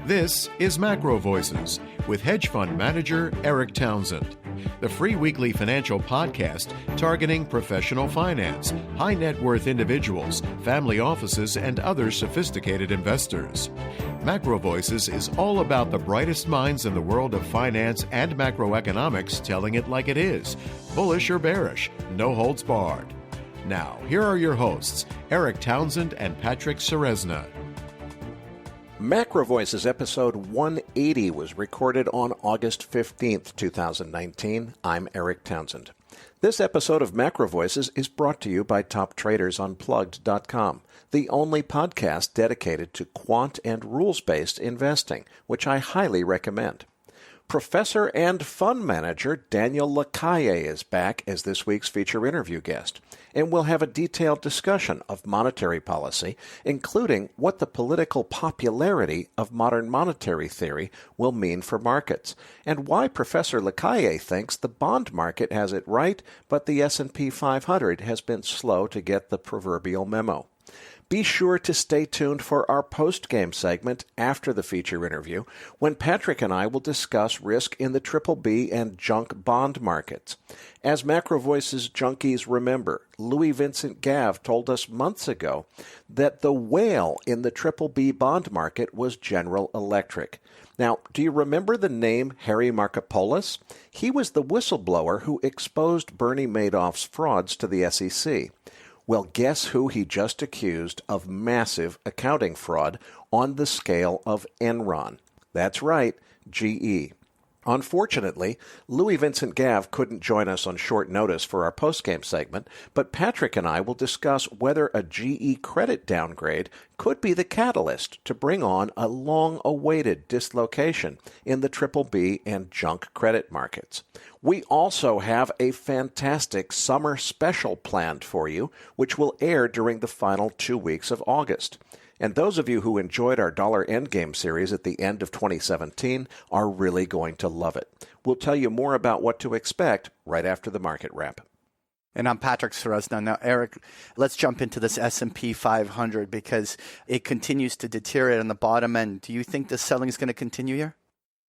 This is MacroVoices with hedge fund manager Erik Townsend, the free weekly financial podcast targeting professional finance, high net worth individuals, family offices, and other sophisticated investors. MacroVoices is all about the brightest minds in the world of finance and macroeconomics telling it like it is, bullish or bearish, no holds barred. Now, here are your hosts, Erik Townsend and Patrick Ceresna. MacroVoices episode 180 was recorded on August 15th, 2019. I'm Erik Townsend. This episode of MacroVoices is brought to you by TopTradersUnplugged.com, the only podcast dedicated to quant and rules-based investing, which I highly recommend. Professor and fund manager Daniel Lacalle is back as this week's feature interview guest, and we'll have a detailed discussion of monetary policy, including what the political popularity of modern monetary theory will mean for markets, and why Professor Lacalle thinks the bond market has it right, but the S&P 500 has been slow to get the proverbial memo. Be sure to stay tuned for our Postgame segment after the feature interview, when Patrick and I will discuss risk in the BBB and junk bond markets. As MacroVoices junkies remember, Louis Vincent Gav told us months ago that the whale in the BBB bond market was General Electric. Now, do you remember the name Harry Markopolos? He was the whistleblower who exposed Bernie Madoff's frauds to the SEC. Well, guess who he just accused of massive accounting fraud on the scale of Enron? That's right, GE. Unfortunately, Louis Vincent Gav couldn't join us on short notice for our postgame segment, but Patrick and I will discuss whether a GE credit downgrade could be the catalyst to bring on a long-awaited dislocation in the BBB and junk credit markets. We also have a fantastic summer special planned for you, which will air during the final 2 weeks of August. And those of you who enjoyed our Dollar Endgame series at the end of 2017 are really going to love it. We'll tell you more about what to expect right after the market wrap. And I'm Patrick Ceresna. Now, Erik, let's jump into this S&P 500 because it continues to deteriorate on the bottom end. Do you think the selling is going to continue here?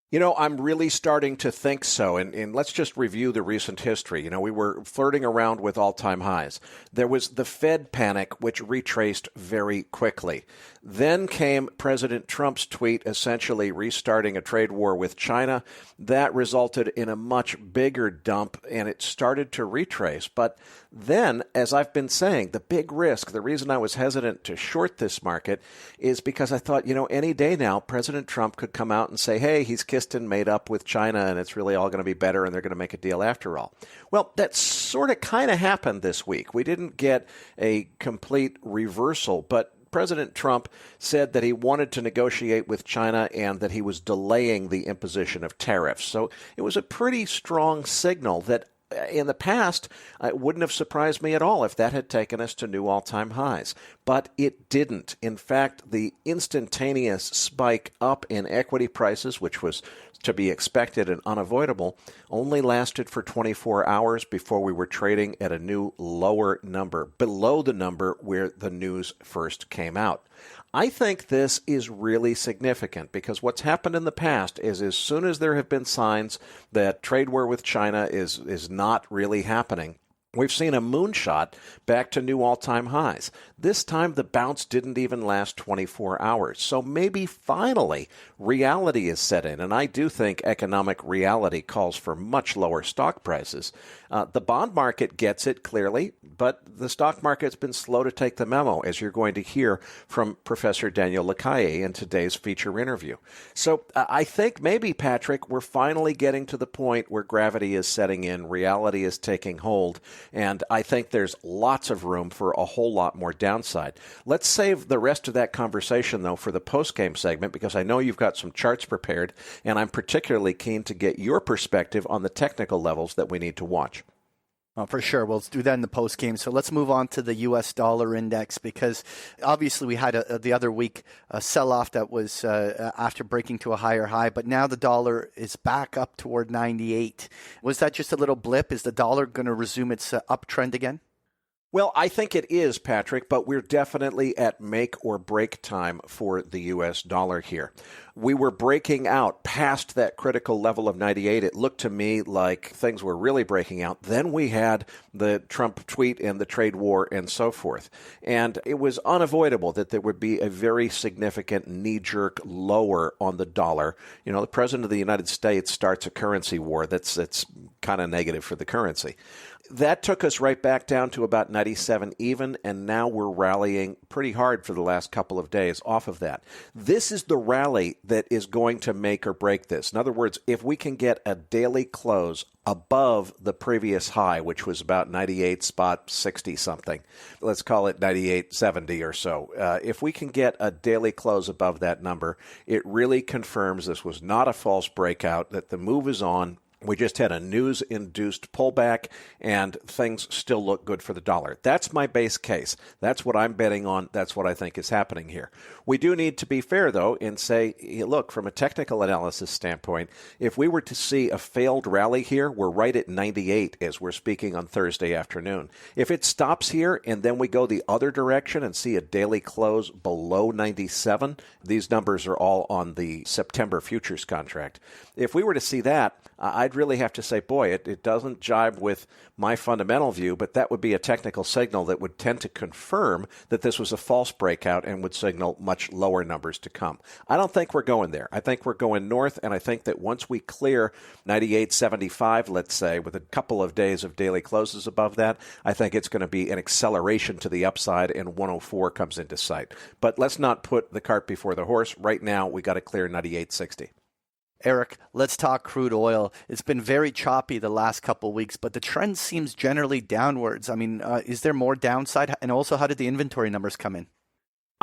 You know, I'm really starting to think so, and let's just review the recent history. You know, we were flirting around with all-time highs. There was the Fed panic, which retraced very quickly. Then came President Trump's tweet essentially restarting a trade war with China. That resulted in a much bigger dump, and it started to retrace. But then, as I've been saying, the big risk, the reason I was hesitant to short this market is because I thought, you know, any day now, President Trump could come out and say, hey, he's kissed and made up with China, and it's really all going to be better, and they're going to make a deal after all. Well, that sort of kind of happened this week. We didn't get a complete reversal, but President Trump said that he wanted to negotiate with China and that he was delaying the imposition of tariffs. So it was a pretty strong signal that in the past, it wouldn't have surprised me at all if that had taken us to new all-time highs. But it didn't. In fact, the instantaneous spike up in equity prices, which was to be expected and unavoidable, only lasted for 24 hours before we were trading at a new lower number, below the number where the news first came out. I think this is really significant because what's happened in the past is as soon as there have been signs that trade war with China is not really happening, we've seen a moonshot back to new all-time highs. This time, the bounce didn't even last 24 hours. So maybe finally, reality is set in. And I do think economic reality calls for much lower stock prices. The bond market gets it clearly, but the stock market's been slow to take the memo, as you're going to hear from Professor Daniel Lacalle in today's feature interview. So I think maybe, Patrick, we're finally getting to the point where gravity is setting in, reality is taking hold, and I think there's lots of room for a whole lot more downside. Let's save the rest of that conversation, though, for the post-game segment, because I know you've got some charts prepared, and I'm particularly keen to get your perspective on the technical levels that we need to watch. For sure. We'll do that in the post game. So let's move on to the U.S. dollar index, because obviously we had the other week a sell-off that was after breaking to a higher high, but now the dollar is back up toward 98. Was that just a little blip? Is the dollar going to resume its uptrend again? Well, I think it is, Patrick, but we're definitely at make or break time for the U.S. dollar here. We were breaking out past that critical level of 98. It looked to me like things were really breaking out. Then we had the Trump tweet and the trade war and so forth. And it was unavoidable that there would be a very significant knee-jerk lower on the dollar. You know, the President of the United States starts a currency war that's kind of negative for the currency. That took us right back down to about 97 even, and now we're rallying pretty hard for the last couple of days off of that. This is the rally that is going to make or break this. In other words, if we can get a daily close above the previous high, which was about 98.60 something, let's call it 98.70 or so. If we can get a daily close above that number, it really confirms this was not a false breakout, that the move is on. We just had a news-induced pullback, and things still look good for the dollar. That's my base case. That's what I'm betting on. That's what I think is happening here. We do need to be fair, though, and say, look, from a technical analysis standpoint, if we were to see a failed rally here, we're right at 98 as we're speaking on Thursday afternoon. If it stops here and then we go the other direction and see a daily close below 97, these numbers are all on the September futures contract. If we were to see that, I'd really have to say, boy, it doesn't jibe with my fundamental view, but that would be a technical signal that would tend to confirm that this was a false breakout and would signal much lower numbers to come. I don't think we're going there. I think we're going north, and I think that once we clear 98.75, let's say, with a couple of days of daily closes above that, I think it's going to be an acceleration to the upside, and 104 comes into sight. But let's not put the cart before the horse. Right now, we got to clear 98.60. Eric, let's talk crude oil. It's been very choppy the last couple of weeks, but the trend seems generally downwards. I mean, is there more downside? And also, how did the inventory numbers come in?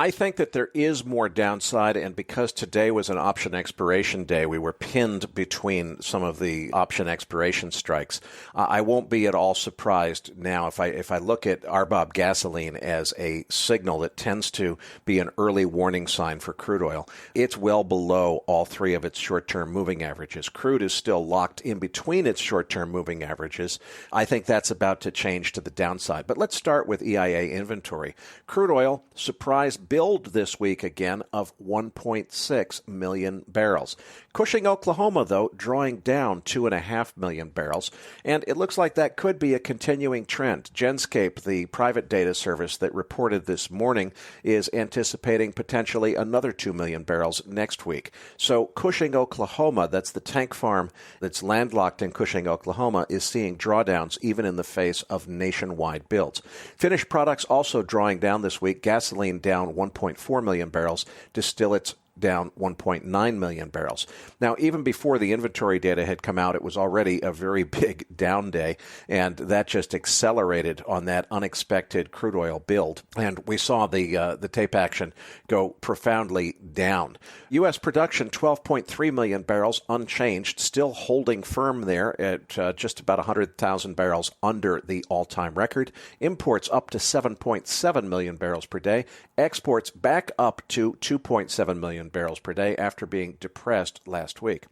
I think that there is more downside, and because today was an option expiration day, we were pinned between some of the option expiration strikes. I won't be at all surprised now if I look at RBOB gasoline as a signal that tends to be an early warning sign for crude oil. It's well below all three of its short-term moving averages. Crude is still locked in between its short-term moving averages. I think that's about to change to the downside. But let's start with EIA inventory. Crude oil, surprise build this week again of 1.6 million barrels. Cushing, Oklahoma, though, drawing down 2.5 million barrels, and it looks like that could be a continuing trend. Genscape, the private data service that reported this morning, is anticipating potentially another 2 million barrels next week. So Cushing, Oklahoma, that's the tank farm that's landlocked in Cushing, Oklahoma, is seeing drawdowns even in the face of nationwide builds. Finished products also drawing down this week. Gasoline down 1.4 million barrels, distillates down 1.9 million barrels. Now, even before the inventory data had come out, it was already a very big down day, and that just accelerated on that unexpected crude oil build. And we saw the tape action go profoundly down. U.S. production, 12.3 million barrels, unchanged, still holding firm there at just about 100,000 barrels under the all-time record. Imports up to 7.7 million barrels per day. Exports back up to 2.7 million barrels per day after being depressed last week.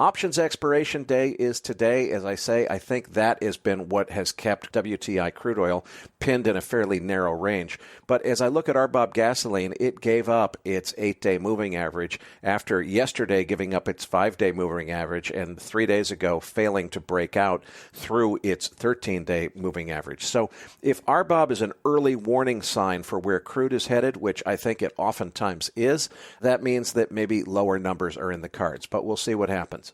Options expiration day is today. As I say, I think that has been what has kept WTI crude oil pinned in a fairly narrow range. But as I look at RBOB gasoline, it gave up its 8-day moving average after yesterday giving up its 5-day moving average and 3 days ago failing to break out through its 13-day moving average. So if RBOB is an early warning sign for where crude is headed, which I think it oftentimes is, that means that maybe lower numbers are in the cards. But we'll see what happens.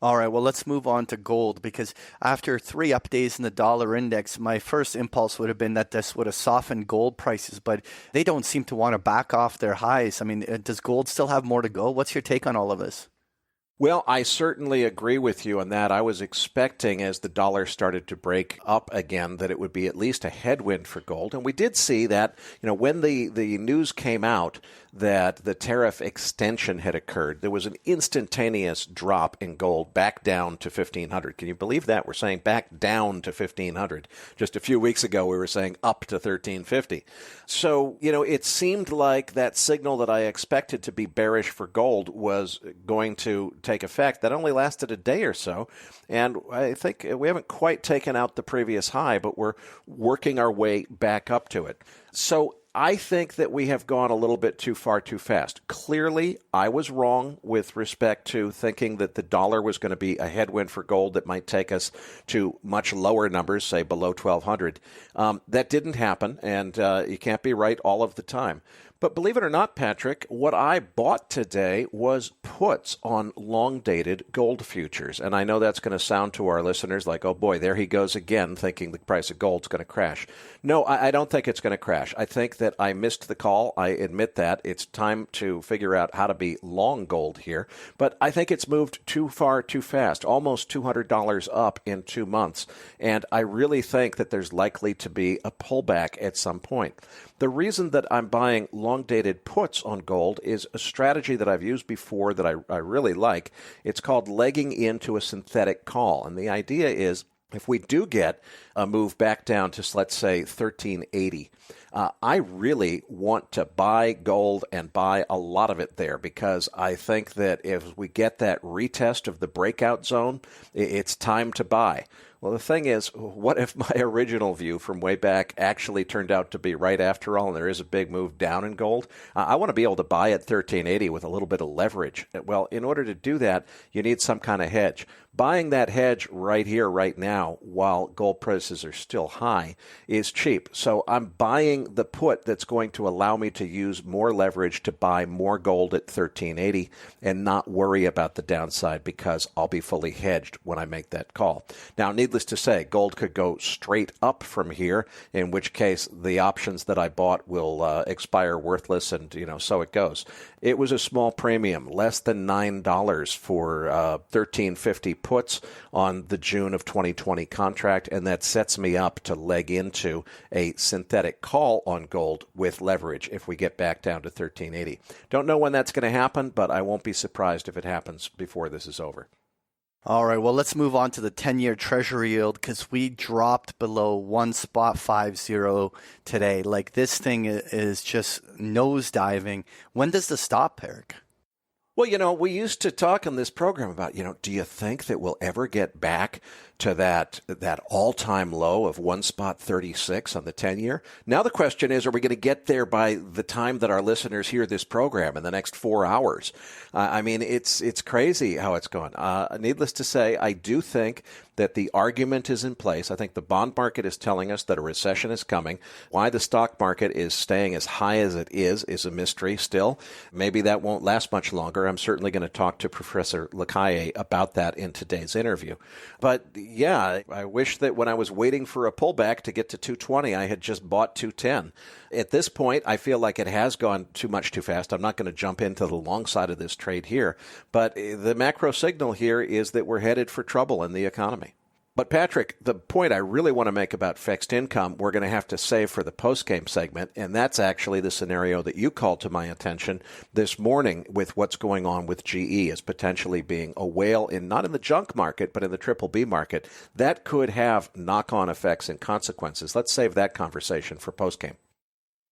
All right, well, let's move on to gold, because after 3 up days in the dollar index, my first impulse would have been that this would have softened gold prices, but they don't seem to want to back off their highs. I mean, does gold still have more to go? What's your take on all of this? Well, I certainly agree with you on that. I was expecting as the dollar started to break up again that it would be at least a headwind for gold. And we did see that, when the news came out that the tariff extension had occurred, there was an instantaneous drop in gold back down to 1,500. Can you believe that? We're saying back down to 1,500. Just a few weeks ago, we were saying up to 1,350. So, it seemed like that signal that I expected to be bearish for gold was going to take effect. That only lasted a day or so. And I think we haven't quite taken out the previous high, but we're working our way back up to it. So I think that we have gone a little bit too far too fast. Clearly, I was wrong with respect to thinking that the dollar was going to be a headwind for gold that might take us to much lower numbers, say below 1,200. That didn't happen, and you can't be right all of the time. But believe it or not, Patrick, what I bought today was puts on long-dated gold futures. And I know that's going to sound to our listeners like, oh boy, there he goes again, thinking the price of gold's going to crash. No, I don't think it's going to crash. I think that I missed the call. I admit that. It's time to figure out how to be long gold here. But I think it's moved too far too fast, almost $200 up in 2 months. And I really think that there's likely to be a pullback at some point. The reason that I'm buying long-dated puts on gold is a strategy that I've used before that I really like. It's called legging into a synthetic call. And the idea is if we do get a move back down to, let's say, 1380, I really want to buy gold and buy a lot of it there because I think that if we get that retest of the breakout zone, it's time to buy. Well, the thing is, what if my original view from way back actually turned out to be right after all, and there is a big move down in gold? I want to be able to buy at 1380 with a little bit of leverage. Well, in order to do that, you need some kind of hedge. Buying that hedge right here, right now, while gold prices are still high, is cheap. So I'm buying the put that's going to allow me to use more leverage to buy more gold at 1380 and not worry about the downside because I'll be fully hedged when I make that call. Now, needless to say, gold could go straight up from here, in which case the options that I bought will expire worthless, and so it goes. It was a small premium, less than $9 for 1350 puts on the June of 2020 contract, and that sets me up to leg into a synthetic call on gold with leverage if we get back down to 1380. Don't know when that's going to happen, but I won't be surprised if it happens before this is over. All right, well, let's move on to the 10-year Treasury yield because we dropped below 1.50 today. Like, this thing is just nosediving. When does this stop, Erik? Well, we used to talk on this program about, do you think that we'll ever get back to that all-time low of 1.36 on the 10-year? Now the question is, are we going to get there by the time that our listeners hear this program in the next 4 hours? It's crazy how it's going. Needless to say, I do think that the argument is in place. I think the bond market is telling us that a recession is coming. Why the stock market is staying as high as it is a mystery still. Maybe that won't last much longer. I'm certainly going to talk to Professor Lacalle about that in today's interview. But yeah, I wish that when I was waiting for a pullback to get to 220, I had just bought 210. At this point, I feel like it has gone too much too fast. I'm not going to jump into the long side of this trade here, but the macro signal here is that we're headed for trouble in the economy. But Patrick, the point I really want to make about fixed income, we're going to have to save for the postgame segment, and that's actually the scenario that you called to my attention this morning with what's going on with GE as potentially being a whale not in the junk market, but in the triple B market. That could have knock-on effects and consequences. Let's save that conversation for postgame.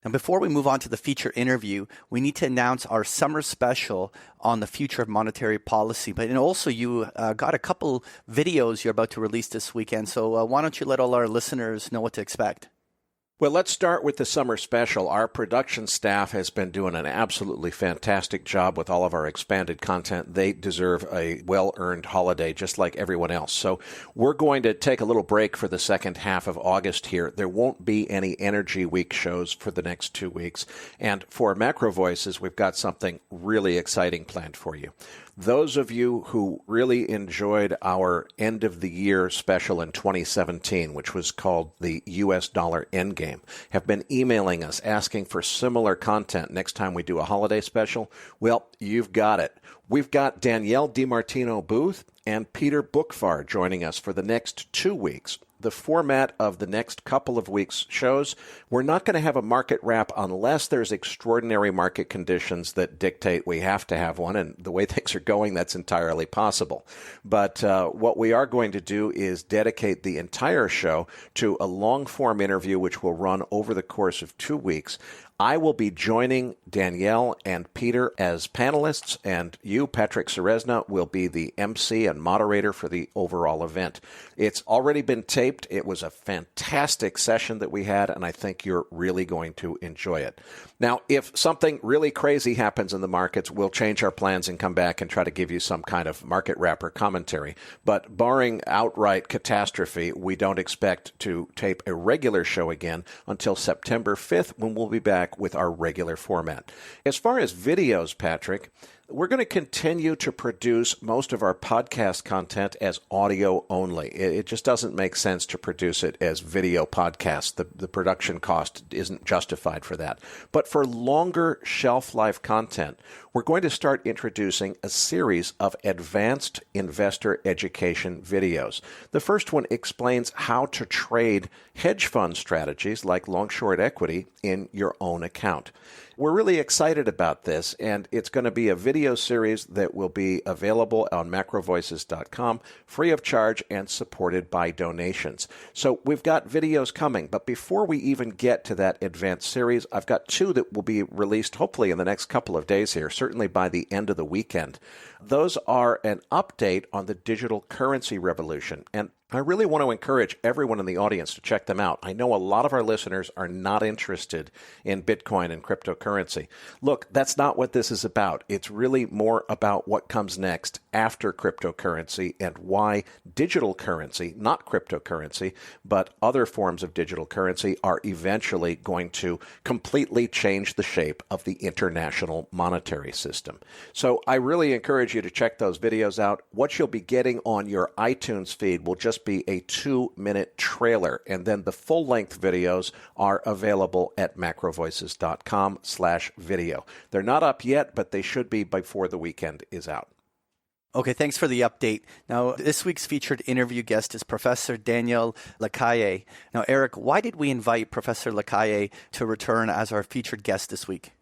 And before we move on to the feature interview, we need to announce our summer special on the future of monetary policy. But also, you got a couple videos you're about to release this weekend. So why don't you let all our listeners know what to expect? Well, let's start with the summer special. Our production staff has been doing an absolutely fantastic job with all of our expanded content. They deserve a well-earned holiday just like everyone else. So we're going to take a little break for the second half of August here. There won't be any Energy Week shows for the next 2 weeks. And for MacroVoices, we've got something really exciting planned for you. Those of you who really enjoyed our end of the year special in 2017, which was called the US Dollar Endgame, have been emailing us asking for similar content next time we do a holiday special. Well, you've got it. We've got Danielle DiMartino Booth and Peter Bookvar joining us for the next 2 weeks. The format of the next couple of weeks shows we're not going to have a market wrap unless there's extraordinary market conditions that dictate we have to have one. And the way things are going, that's entirely possible. But what we are going to do is dedicate the entire show to a long-form interview, which will run over the course of 2 weeks. I will be joining Danielle and Peter as panelists, and you, Patrick Ceresna, will be the MC and moderator for the overall event. It's already been taped. It was a fantastic session that we had, and I think you're really going to enjoy it. Now, if something really crazy happens in the markets, we'll change our plans and come back and try to give you some kind of market wrap or commentary. But barring outright catastrophe, we don't expect to tape a regular show again until September 5th, when we'll be back with our regular format. As far as videos, Patrick, we're going to continue to produce most of our podcast content as audio only. It just doesn't make sense to produce it as video podcasts. The production cost isn't justified for that. But for longer shelf life content, we're going to start introducing a series of advanced investor education videos. The first one explains how to trade hedge fund strategies like long-short equity in your own account. We're really excited about this, and it's going to be a video series that will be available on MacroVoices.com, free of charge and supported by donations. So we've got videos coming, but before we even get to that advanced series, I've got 2 that will be released hopefully in the next couple of days here, certainly by the end of the weekend. Those are an update on the digital currency revolution, and I really want to encourage everyone in the audience to check them out. I know a lot of our listeners are not interested in Bitcoin and cryptocurrency. Look, that's not what this is about. It's really more about what comes next after cryptocurrency and why digital currency, not cryptocurrency, but other forms of digital currency are eventually going to completely change the shape of the international monetary system. So I really encourage you to check those videos out. What you'll be getting on your iTunes feed will just be a 2-minute trailer, and then the full-length videos are available at macrovoices.com/video. They're not up yet, but they should be before the weekend is out. Okay, thanks for the update. Now, this week's featured interview guest is Professor Daniel Lacalle. Now, Eric, why did we invite Professor Lacalle to return as our featured guest this week?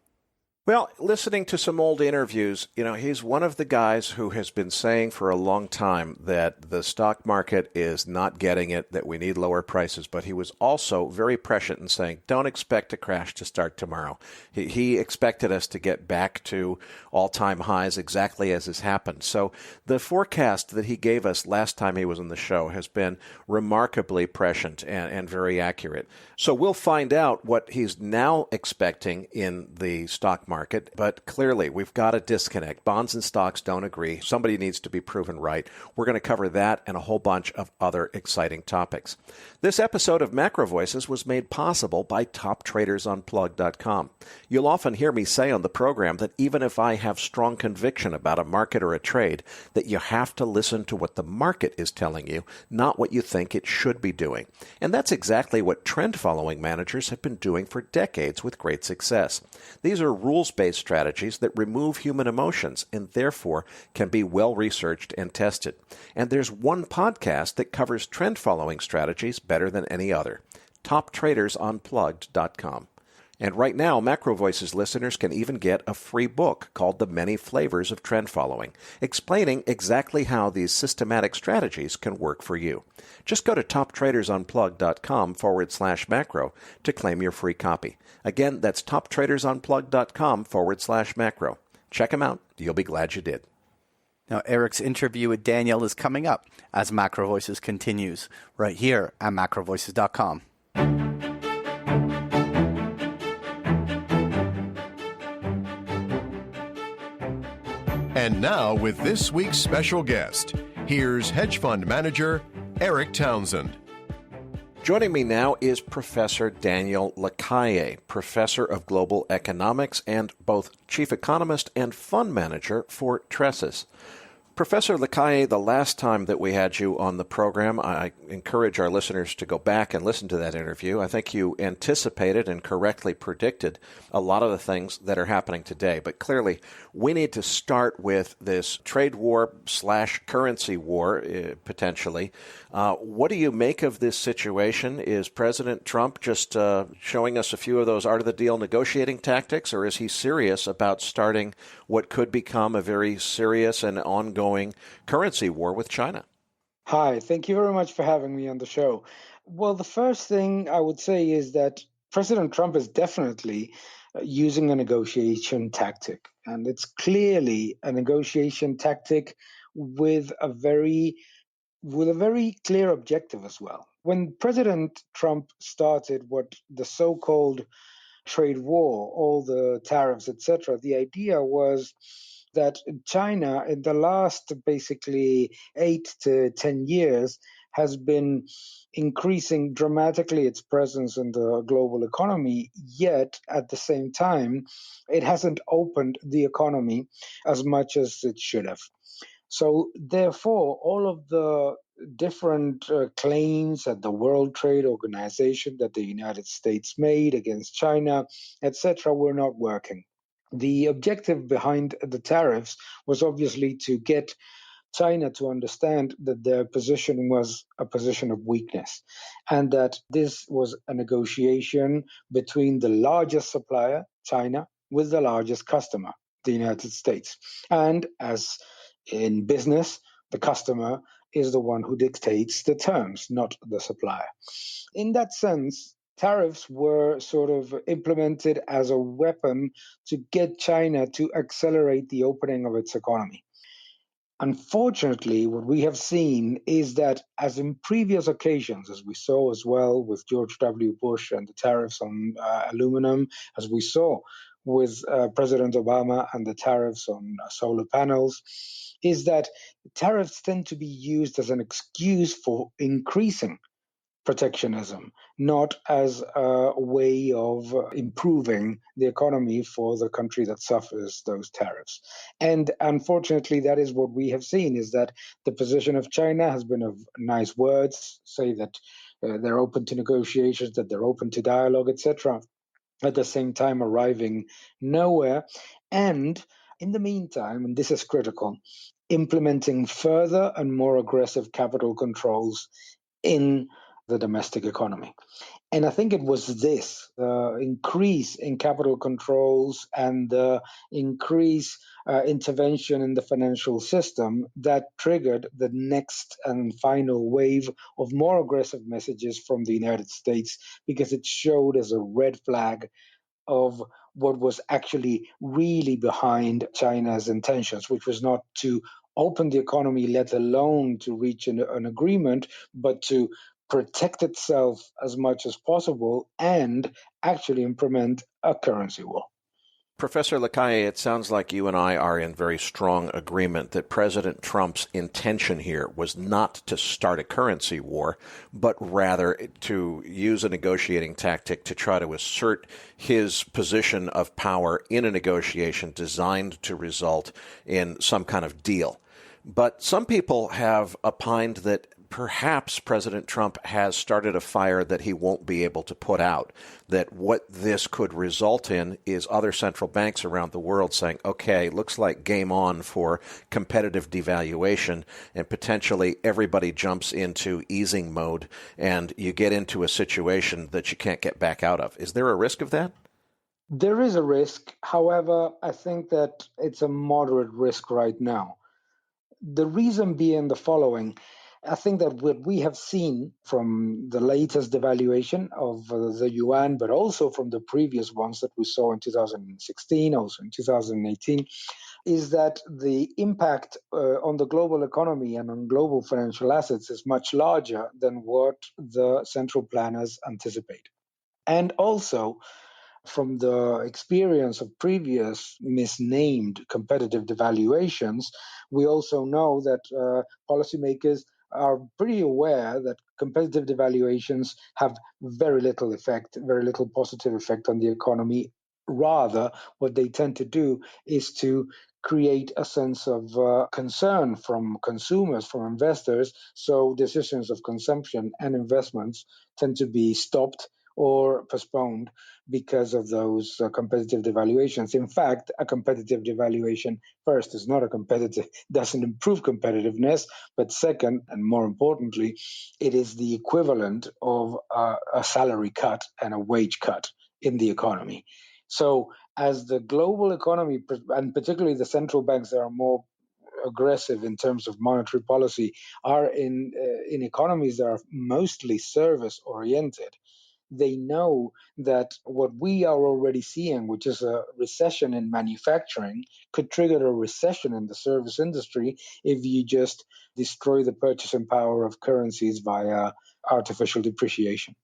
Well, listening to some old interviews, he's one of the guys who has been saying for a long time that the stock market is not getting it, that we need lower prices. But he was also very prescient in saying, don't expect a crash to start tomorrow. He expected us to get back to all-time highs exactly as has happened. So the forecast that he gave us last time he was on the show has been remarkably prescient and very accurate. So we'll find out what he's now expecting in the stock market, but clearly we've got a disconnect. Bonds and stocks don't agree. Somebody needs to be proven right. We're going to cover that and a whole bunch of other exciting topics. This episode of Macro Voices was made possible by TopTradersUnplugged.com. You'll often hear me say on the program that even if I have strong conviction about a market or a trade, that you have to listen to what the market is telling you, not what you think it should be doing. And that's exactly what trend-following managers have been doing for decades with great success. These are rules-based strategies that remove human emotions and therefore can be well-researched and tested. And there's one podcast that covers trend-following strategies better than any other, TopTradersUnplugged.com. And right now, Macro Voices listeners can even get a free book called The Many Flavors of Trend Following, explaining exactly how these systematic strategies can work for you. Just go to TopTradersUnplugged.com/macro to claim your free copy. Again, that's TopTradersUnplugged.com/macro. Check them out. You'll be glad you did. Now, Eric's interview with Daniel is coming up as Macro Voices continues right here at MacroVoices.com. And now, with this week's special guest, here's hedge fund manager Erik Townsend. Joining me now is Professor Daniel Lacalle, Professor of Global Economics and both Chief Economist and Fund Manager for Tressis. Professor Lacalle, the last time that we had you on the program, I encourage our listeners to go back and listen to that interview. I think you anticipated and correctly predicted a lot of the things that are happening today. But clearly, we need to start with this trade war / currency war, potentially. What do you make of this situation? Is President Trump just showing us a few of those art-of-the-deal negotiating tactics, or is he serious about starting what could become a very serious and ongoing currency war with China? Hi, thank you very much for having me on the show. Well, the first thing I would say is that President Trump is definitely using a negotiation tactic. And it's clearly a negotiation tactic with a very clear objective as well. When President Trump started what the so-called trade war, all the tariffs, etc., the idea was that China, in the last basically 8 to 10 years, has been increasing dramatically its presence in the global economy, yet at the same time, it hasn't opened the economy as much as it should have. So therefore, all of the different claims at the World Trade Organization that the United States made against China, etc., were not working. The objective behind the tariffs was obviously to get China to understand that their position was a position of weakness and that this was a negotiation between the largest supplier, China, with the largest customer, the United States. And as in business, the customer is the one who dictates the terms, not the supplier. In that sense, tariffs were sort of implemented as a weapon to get China to accelerate the opening of its economy. Unfortunately, what we have seen is that, as in previous occasions, as we saw as well with George W. Bush and the tariffs on aluminum, as we saw with President Obama and the tariffs on solar panels, is that tariffs tend to be used as an excuse for increasing protectionism, not as a way of improving the economy for the country that suffers those tariffs. And unfortunately, that is what we have seen, is that the position of China has been of nice words, say that they're open to negotiations, that they're open to dialogue, etc., at the same time arriving nowhere. And in the meantime, and this is critical, implementing further and more aggressive capital controls in the domestic economy. And I think it was this increase in capital controls and the increase intervention in the financial system that triggered the next and final wave of more aggressive messages from the United States, because it showed as a red flag of what was actually really behind China's intentions, which was not to open the economy, let alone to reach an agreement, but to protect itself as much as possible and actually implement a currency war. Professor Lacalle, it sounds like you and I are in very strong agreement that President Trump's intention here was not to start a currency war, but rather to use a negotiating tactic to try to assert his position of power in a negotiation designed to result in some kind of deal. But some people have opined that perhaps President Trump has started a fire that he won't be able to put out, that what this could result in is other central banks around the world saying, okay, looks like game on for competitive devaluation, and potentially everybody jumps into easing mode and you get into a situation that you can't get back out of. Is there a risk of that? There is a risk. However, I think that it's a moderate risk right now. The reason being the following. I think that what we have seen from the latest devaluation of the yuan, but also from the previous ones that we saw in 2016, also in 2018, is that the impact on the global economy and on global financial assets is much larger than what the central planners anticipate. And also, from the experience of previous misnamed competitive devaluations, we also know that policymakers are pretty aware that competitive devaluations have very little positive effect on the economy. Rather, what they tend to do is to create a sense of concern from consumers, from investors. So decisions of consumption and investments tend to be stopped or postponed because of those competitive devaluations. In fact, a competitive devaluation, first, is not a competitive, doesn't improve competitiveness, but second, and more importantly, it is the equivalent of a salary cut and a wage cut in the economy. So as the global economy, and particularly the central banks that are more aggressive in terms of monetary policy, are in economies that are mostly service oriented, they know that what we are already seeing, which is a recession in manufacturing, could trigger a recession in the service industry if you just destroy the purchasing power of currencies via artificial depreciation.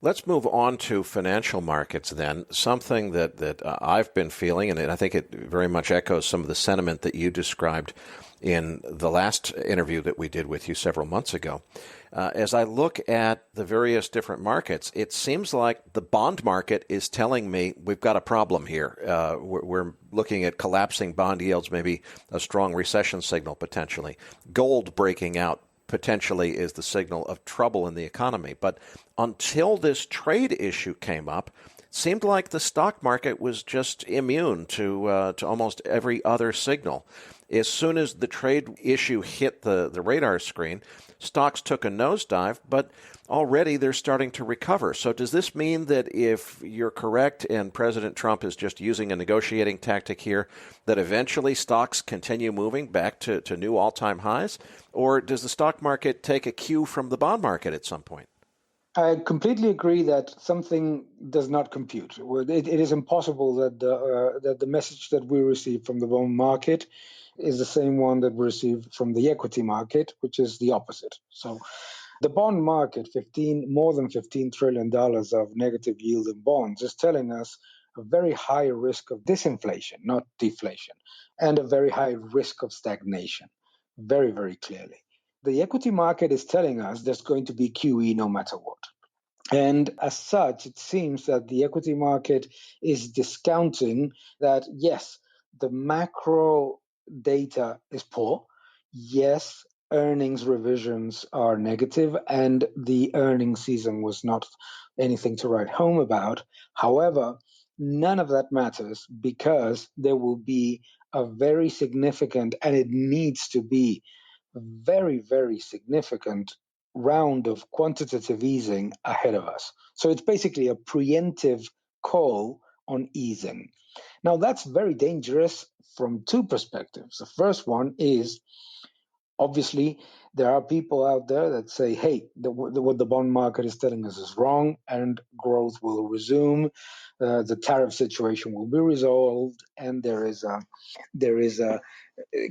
Let's move on to financial markets then, something that I've been feeling, and I think it very much echoes some of the sentiment that you described in the last interview that we did with you several months ago. As I look at the various different markets, it seems like the bond market is telling me we've got a problem here. We're looking at collapsing bond yields, maybe a strong recession signal potentially. Gold breaking out potentially is the signal of trouble in the economy. But until this trade issue came up, it seemed like the stock market was just immune to almost every other signal. As soon as the trade issue hit the radar screen, stocks took a nosedive, but already they're starting to recover. So does this mean that if you're correct and President Trump is just using a negotiating tactic here, that eventually stocks continue moving back to new all-time highs? Or does the stock market take a cue from the bond market at some point? I completely agree that something does not compute. It is impossible that the message that we receive from the bond market is the same one that we receive from the equity market, which is the opposite. So the bond market, more than $15 trillion of negative yield in bonds, is telling us a very high risk of disinflation, not deflation, and a very high risk of stagnation, very, very clearly. The equity market is telling us there's going to be QE no matter what. And as such, it seems that the equity market is discounting that, yes, the macro data is poor. Yes, earnings revisions are negative, and the earnings season was not anything to write home about. However, none of that matters because there will be a very significant, and it needs to be very, very significant round of quantitative easing ahead of us. So it's basically a preemptive call on easing. Now, that's very dangerous from two perspectives. The first one is, obviously, there are people out there that say, hey, what the bond market is telling us is wrong and growth will resume, the tariff situation will be resolved, and there is a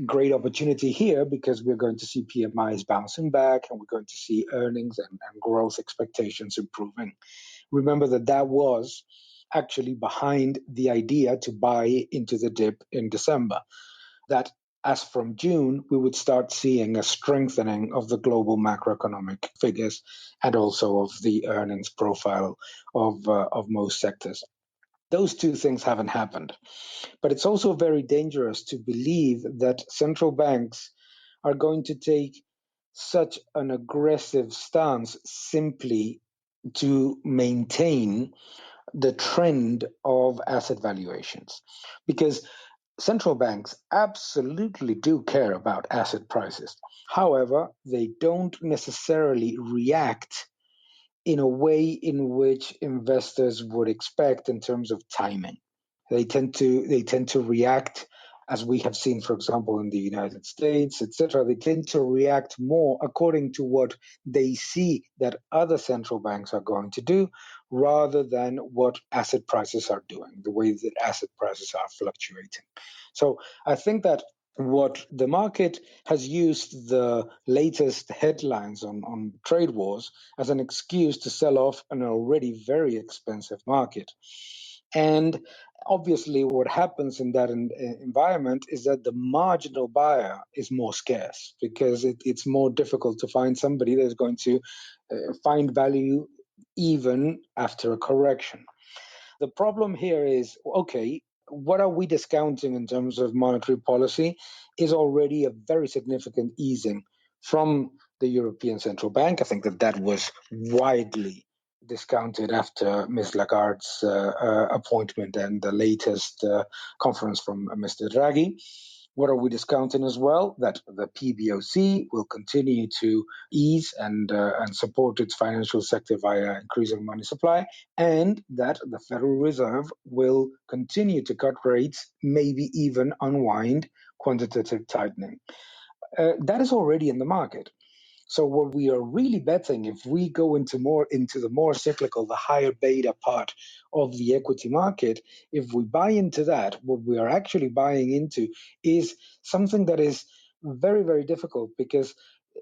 great opportunity here because we're going to see PMIs bouncing back and we're going to see earnings and growth expectations improving. Remember that was actually behind the idea to buy into the dip in December. That as from June, we would start seeing a strengthening of the global macroeconomic figures and also of the earnings profile of most sectors. Those two things haven't happened. But it's also very dangerous to believe that central banks are going to take such an aggressive stance simply to maintain the trend of asset valuations. Because central banks absolutely do care about asset prices. However, they don't necessarily react in a way in which investors would expect in terms of timing. They tend to react, as we have seen, for example, in the United States, etc. They tend to react more according to what they see that other central banks are going to do, rather than what asset prices are doing, the way that asset prices are fluctuating. So I think that what the market has used the latest headlines on trade wars as an excuse to sell off an already very expensive market. And Obviously, what happens in that environment is that the marginal buyer is more scarce because it's more difficult to find somebody that's going to find value even after a correction. The problem here is, okay, what are we discounting in terms of monetary policy is already a very significant easing from the European Central Bank. I think that was widely discounted after Ms. Lagarde's appointment and the latest conference from Mr. Draghi. What are we discounting as well? That the PBOC will continue to ease and support its financial sector via increasing money supply, and that the Federal Reserve will continue to cut rates, maybe even unwind quantitative tightening. That is already in the market. So what we are really betting, if we go into the more cyclical, the higher beta part of the equity market, if we buy into that, what we are actually buying into is something that is very, very difficult, because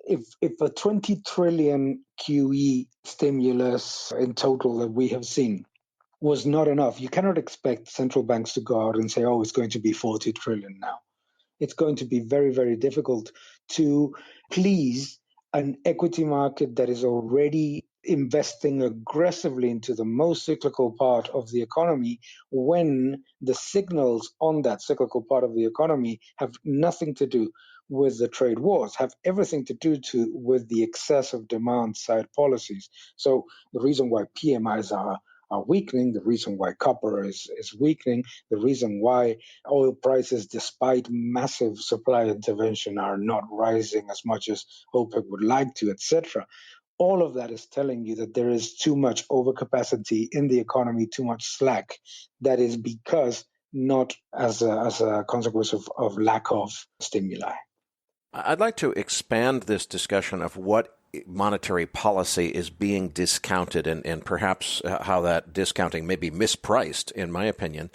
if a 20 trillion QE stimulus in total that we have seen was not enough, you cannot expect central banks to go out and say, oh, it's going to be 40 trillion now. It's going to be very, very difficult to please an equity market that is already investing aggressively into the most cyclical part of the economy, when the signals on that cyclical part of the economy have nothing to do with the trade wars, have everything to do with the excess of demand side policies. So the reason why PMIs are weakening, the reason why copper is weakening, the reason why oil prices, despite massive supply intervention, are not rising as much as OPEC would like to, etc. All of that is telling you that there is too much overcapacity in the economy, too much slack. That is because not as a consequence of lack of stimuli. I'd like to expand this discussion of what monetary policy is being discounted and perhaps how that discounting may be mispriced, in my opinion.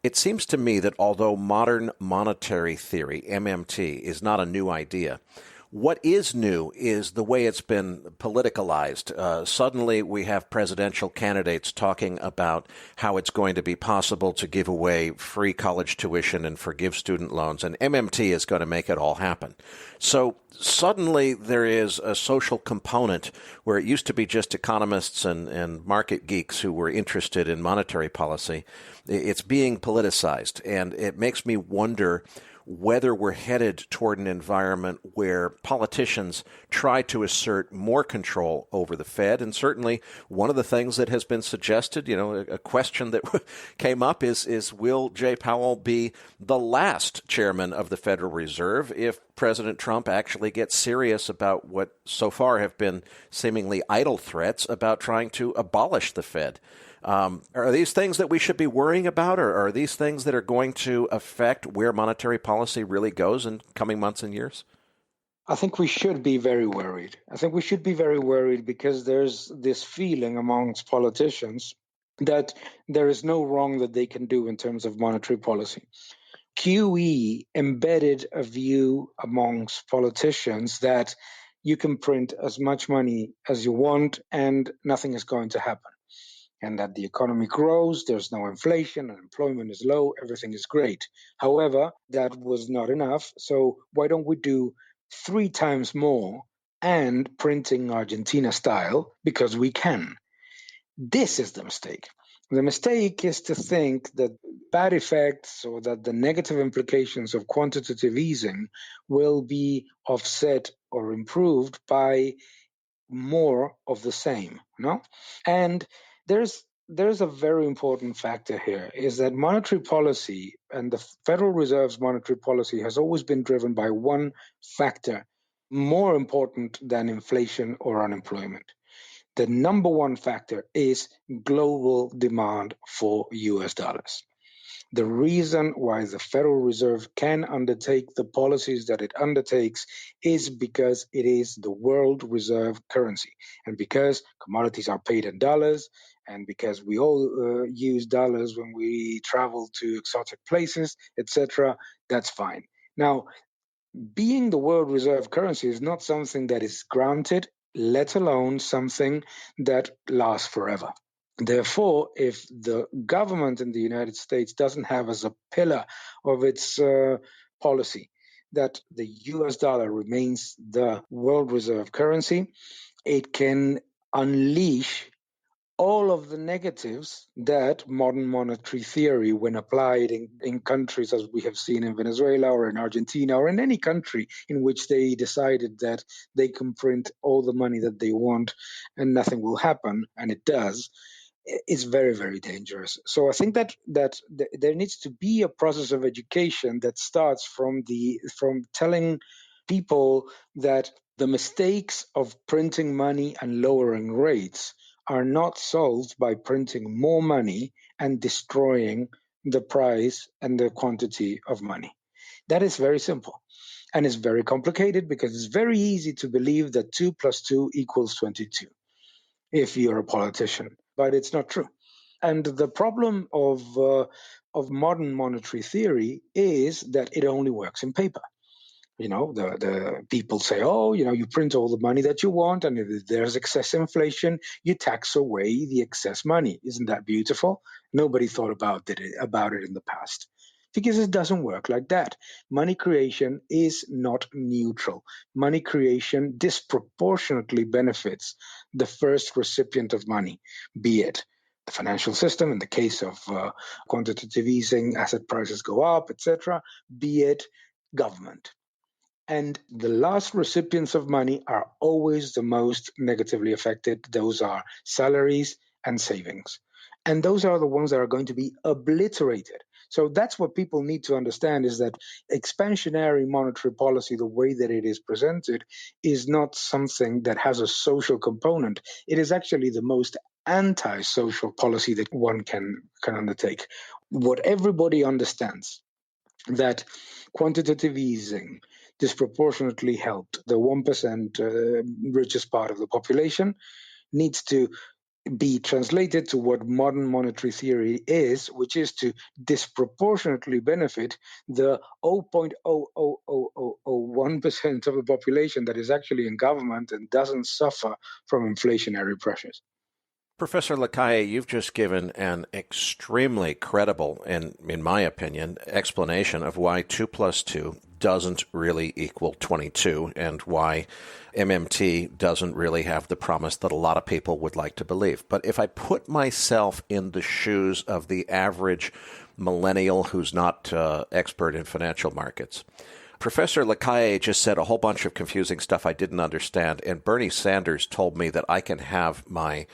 It seems to me that although modern monetary theory, MMT, is not a new idea, what is new is the way it's been politicalized. Suddenly we have presidential candidates talking about how it's going to be possible to give away free college tuition and forgive student loans, and MMT is going to make it all happen. So suddenly there is a social component where it used to be just economists and market geeks who were interested in monetary policy. It's being politicized, and it makes me wonder whether we're headed toward an environment where politicians try to assert more control over the Fed. And certainly one of the things that has been suggested, a question that came up is will Jay Powell be the last chairman of the Federal Reserve if President Trump actually gets serious about what so far have been seemingly idle threats about trying to abolish the Fed? Are these things that we should be worrying about, or are these things that are going to affect where monetary policy really goes in coming months and years? I think we should be very worried. Because there's this feeling amongst politicians that there is no wrong that they can do in terms of monetary policy. QE embedded a view amongst politicians that you can print as much money as you want and nothing is going to happen. And that the economy grows, there's no inflation, unemployment is low, everything is great. However, that was not enough. So why don't we do 3 times more and printing Argentina style, because we can? This is the mistake. The mistake is to think that bad effects or that the negative implications of quantitative easing will be offset or improved by more of the same, no? And there's a very important factor here, is that monetary policy and the Federal Reserve's monetary policy has always been driven by one factor more important than inflation or unemployment. The number one factor is global demand for US dollars. The reason why the Federal Reserve can undertake the policies that it undertakes is because it is the world reserve currency, and because commodities are paid in dollars, and because we all use dollars when we travel to exotic places, etc. That's fine. Now, being the world reserve currency is not something that is granted, let alone something that lasts forever. Therefore, if the government in the United States doesn't have as a pillar of its policy that the US dollar remains the world reserve currency, it can unleash all of the negatives that modern monetary theory, when applied in countries as we have seen in Venezuela or in Argentina or in any country in which they decided that they can print all the money that they want and nothing will happen, and it does, is very, very dangerous. So I think that there needs to be a process of education that starts from telling people that the mistakes of printing money and lowering rates are not solved by printing more money and destroying the price and the quantity of money. That is very simple. And it's very complicated because it's very easy to believe that 2 plus 2 equals 22 if you're a politician, but it's not true. And the problem of modern monetary theory is that it only works in paper. The people say, you print all the money that you want, and if there's excess inflation, you tax away the excess money. Isn't that beautiful? Nobody thought about it in the past. Because it doesn't work like that. Money creation is not neutral. Money creation disproportionately benefits the first recipient of money, be it the financial system, in the case of quantitative easing, asset prices go up, etc., be it government. And the last recipients of money are always the most negatively affected. Those are salaries and savings. And those are the ones that are going to be obliterated. So that's what people need to understand, is that expansionary monetary policy, the way that it is presented, is not something that has a social component. It is actually the most anti-social policy that one can undertake. What everybody understands, that quantitative easing disproportionately helped the 1% richest part of the population, needs to be translated to what modern monetary theory is, which is to disproportionately benefit the 0.00001% of the population that is actually in government and doesn't suffer from inflationary pressures. Professor Lacalle, you've just given an extremely credible and, in my opinion, explanation of why 2 plus 2 doesn't really equal 22 and why MMT doesn't really have the promise that a lot of people would like to believe. But if I put myself in the shoes of the average millennial who's not expert in financial markets, Professor Lacalle just said a whole bunch of confusing stuff I didn't understand, and Bernie Sanders told me that I can have my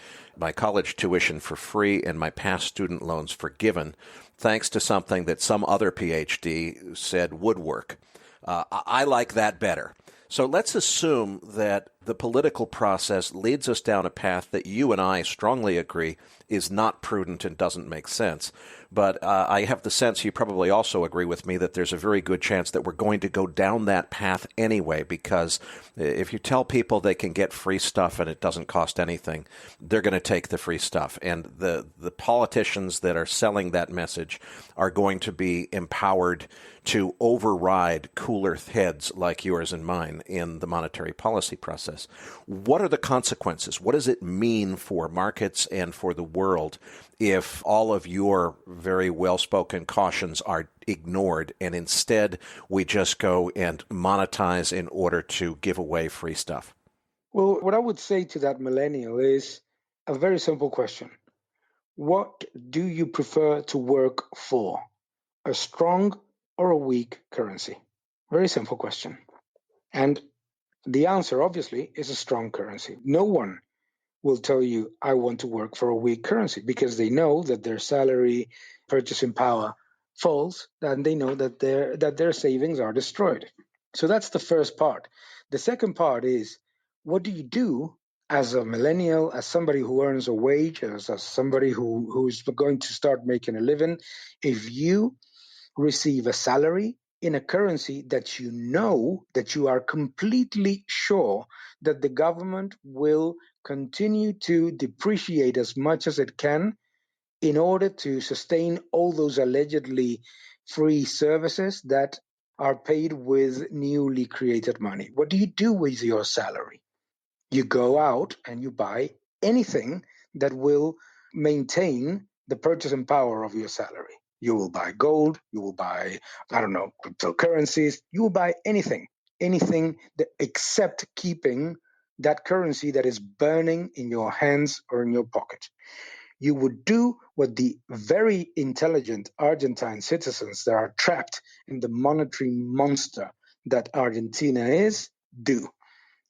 college tuition for free and my past student loans forgiven thanks to something that some other PhD said would work. I like that better. So let's assume that the political process leads us down a path that you and I strongly agree is not prudent and doesn't make sense. But I have the sense you probably also agree with me that there's a very good chance that we're going to go down that path anyway, because if you tell people they can get free stuff and it doesn't cost anything, they're going to take the free stuff. And the politicians that are selling that message are going to be empowered to override cooler heads like yours and mine in the monetary policy process. What are the consequences? What does it mean for markets and for the world if all of your very well-spoken cautions are ignored and instead we just go and monetize in order to give away free stuff? Well, what I would say to that millennial is a very simple question. What do you prefer to work for? A strong or a weak currency? Very simple question. And the answer, obviously, is a strong currency. No one will tell you, I want to work for a weak currency, because they know that their salary purchasing power falls, and they know that their savings are destroyed. So that's the first part. The second part is, what do you do as a millennial, as somebody who earns a wage, as somebody who's going to start making a living, if you receive a salary in a currency that you know, that you are completely sure that the government will continue to depreciate as much as it can in order to sustain all those allegedly free services that are paid with newly created money? What do you do with your salary? You go out and you buy anything that will maintain the purchasing power of your salary. You will buy gold, you will buy, cryptocurrencies, you will buy anything that, except keeping that currency that is burning in your hands or in your pocket. You would do what the very intelligent Argentine citizens that are trapped in the monetary monster that Argentina is do,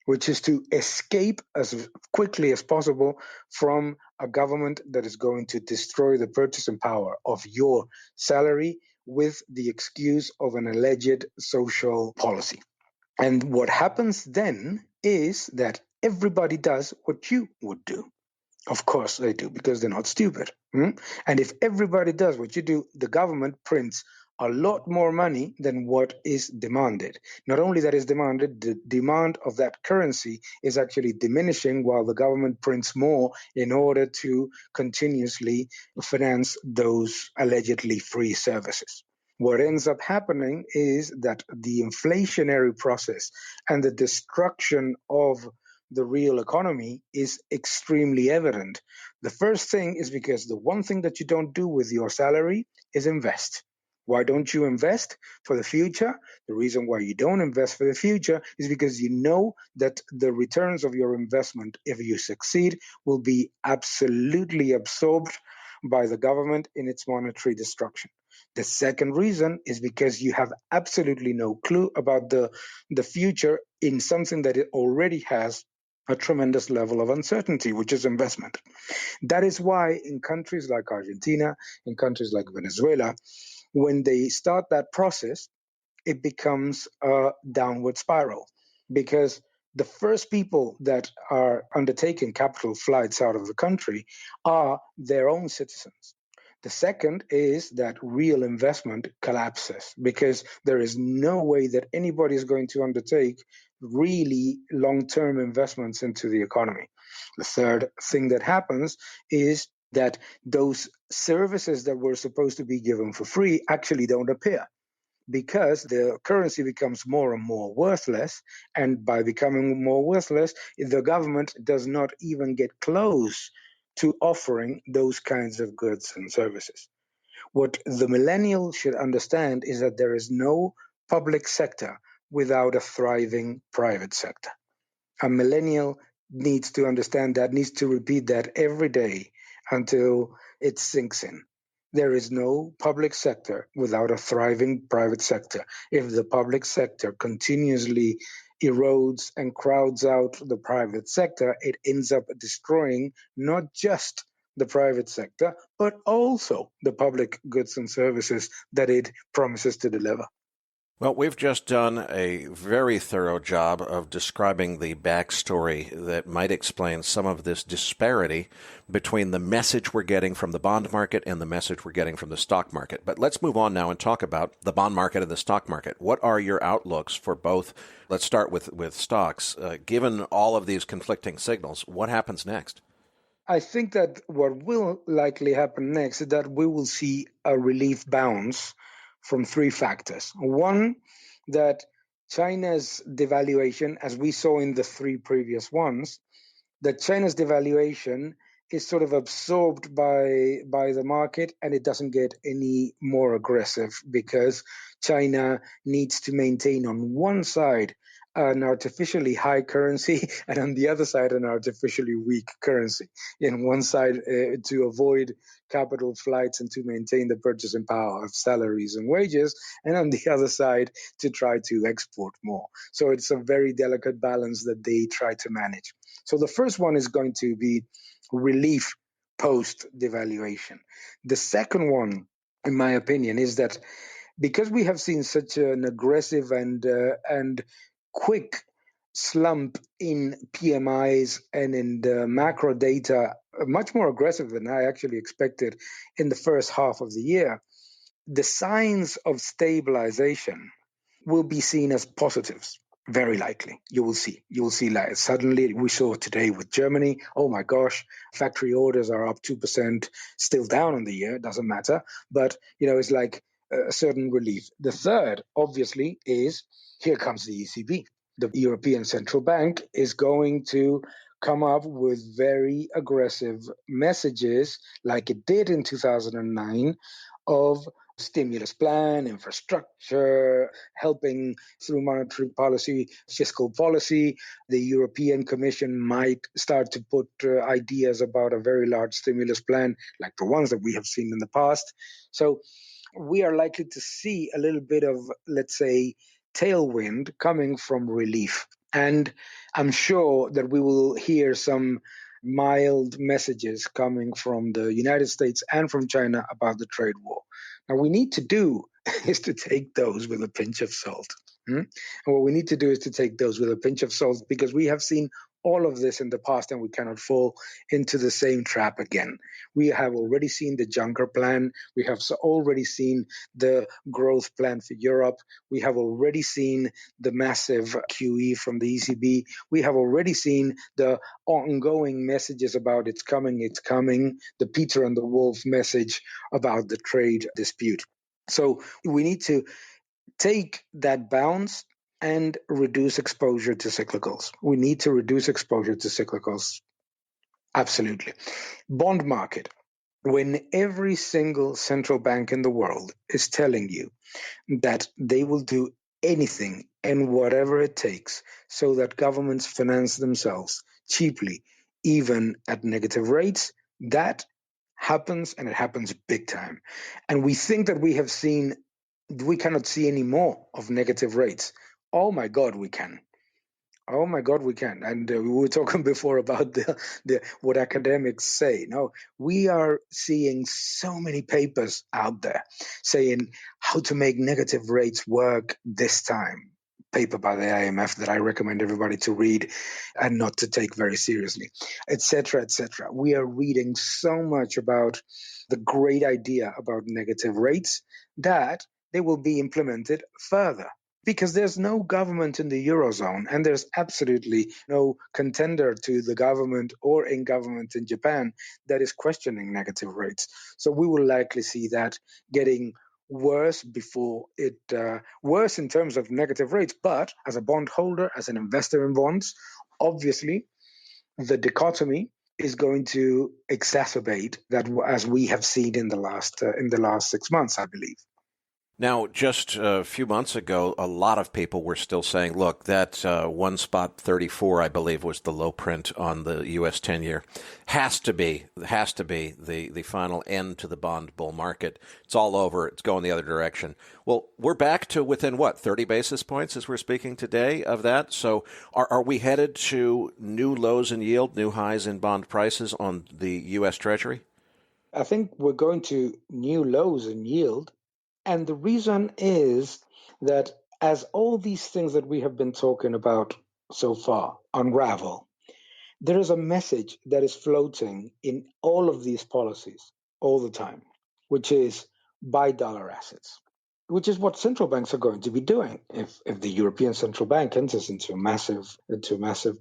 which is to escape as quickly as possible from a government that is going to destroy the purchasing power of your salary with the excuse of an alleged social policy. And what happens then is that everybody does what you would do. Of course they do, because they're not stupid. And if everybody does what you do, the government prints a lot more money than what is demanded. Not only that is demanded, the demand of that currency is actually diminishing while the government prints more in order to continuously finance those allegedly free services. What ends up happening is that the inflationary process and the destruction of the real economy is extremely evident. The first thing is because the one thing that you don't do with your salary is invest. Why don't you invest for the future? The reason why you don't invest for the future is because you know that the returns of your investment, if you succeed, will be absolutely absorbed by the government in its monetary destruction. The second reason is because you have absolutely no clue about the future in something that it already has a tremendous level of uncertainty, which is investment. That is why in countries like Argentina, in countries like Venezuela, when they start that process, it becomes a downward spiral, because the first people that are undertaking capital flights out of the country are their own citizens. The second is that real investment collapses because there is no way that anybody is going to undertake really long-term investments into the economy. The third thing that happens is that those services that were supposed to be given for free actually don't appear, because the currency becomes more and more worthless. And by becoming more worthless, the government does not even get close to offering those kinds of goods and services. What the millennial should understand is that there is no public sector without a thriving private sector. A millennial needs to understand that, needs to repeat that every day until it sinks in. There is no public sector without a thriving private sector. If the public sector continuously erodes and crowds out the private sector, it ends up destroying not just the private sector, but also the public goods and services that it promises to deliver. Well, we've just done a very thorough job of describing the backstory that might explain some of this disparity between the message we're getting from the bond market and the message we're getting from the stock market. But let's move on now and talk about the bond market and the stock market. What are your outlooks for both? Let's start with stocks. Given all of these conflicting signals, what happens next? I think that what will likely happen next is that we will see a relief bounce from three factors. One, that China's devaluation, as we saw in the three previous ones, that China's devaluation is sort of absorbed by the market, and it doesn't get any more aggressive because China needs to maintain on one side an artificially high currency and on the other side an artificially weak currency. In one side to avoid capital flights and to maintain the purchasing power of salaries and wages, and on the other side to try to export more. So it's a very delicate balance that they try to manage. So the first one is going to be relief post-devaluation. The second one, in my opinion, is that because we have seen such an aggressive and quick slump in PMIs and in the macro data, much more aggressive than I actually expected in the first half of the year, the signs of stabilization will be seen as positives. Very likely, you will see. Like suddenly, we saw today with Germany. Oh my gosh, factory orders are up 2%, still down on the year. Doesn't matter, but it's like a certain relief. The third, obviously, is here comes the ECB. The European Central Bank is going to come up with very aggressive messages like it did in 2009 of stimulus plan, infrastructure, helping through monetary policy, fiscal policy. The European Commission might start to put ideas about a very large stimulus plan like the ones that we have seen in the past. So we are likely to see a little bit of, let's say, tailwind coming from relief. And I'm sure that we will hear some mild messages coming from the United States and from China about the trade war. Now, what we need to do is to take those with a pinch of salt. And what we need to do is to take those with a pinch of salt, because we have seen all of this in the past and we cannot fall into the same trap again. We have already seen the Juncker plan. We have already seen the growth plan for Europe. We have already seen the massive QE from the ECB. We have already seen the ongoing messages about it's coming, the Peter and the Wolf message about the trade dispute. So we need to take that bounce and reduce exposure to cyclicals. We need to reduce exposure to cyclicals. Absolutely. Bond market. When every single central bank in the world is telling you that they will do anything and whatever it takes so that governments finance themselves cheaply, even at negative rates, that happens, and it happens big time. And we think that we cannot see any more of negative rates. Oh my God, we can. Oh my God, we can. And we were talking before about what academics say. No, we are seeing so many papers out there saying how to make negative rates work this time. Paper by the IMF that I recommend everybody to read and not to take very seriously, etc., etc. We are reading so much about the great idea about negative rates that they will be implemented further. Because there's no government in the Eurozone, and there's absolutely no contender to the government or in government in Japan that is questioning negative rates. So we will likely see that getting worse before it worse in terms of negative rates. But as a bondholder, as an investor in bonds, obviously the dichotomy is going to exacerbate that, as we have seen in the last 6 months, I believe. Now, just a few months ago, a lot of people were still saying, look, that 1.34, I believe, was the low print on the U.S. 10-year. Has to be the final end to the bond bull market. It's all over. It's going the other direction. Well, we're back to within, 30 basis points as we're speaking today of that? So are we headed to new lows in yield, new highs in bond prices on the U.S. Treasury? I think we're going to new lows in yield. And the reason is that as all these things that we have been talking about so far unravel, there is a message that is floating in all of these policies all the time, which is buy dollar assets, which is what central banks are going to be doing. If the European Central Bank enters into a massive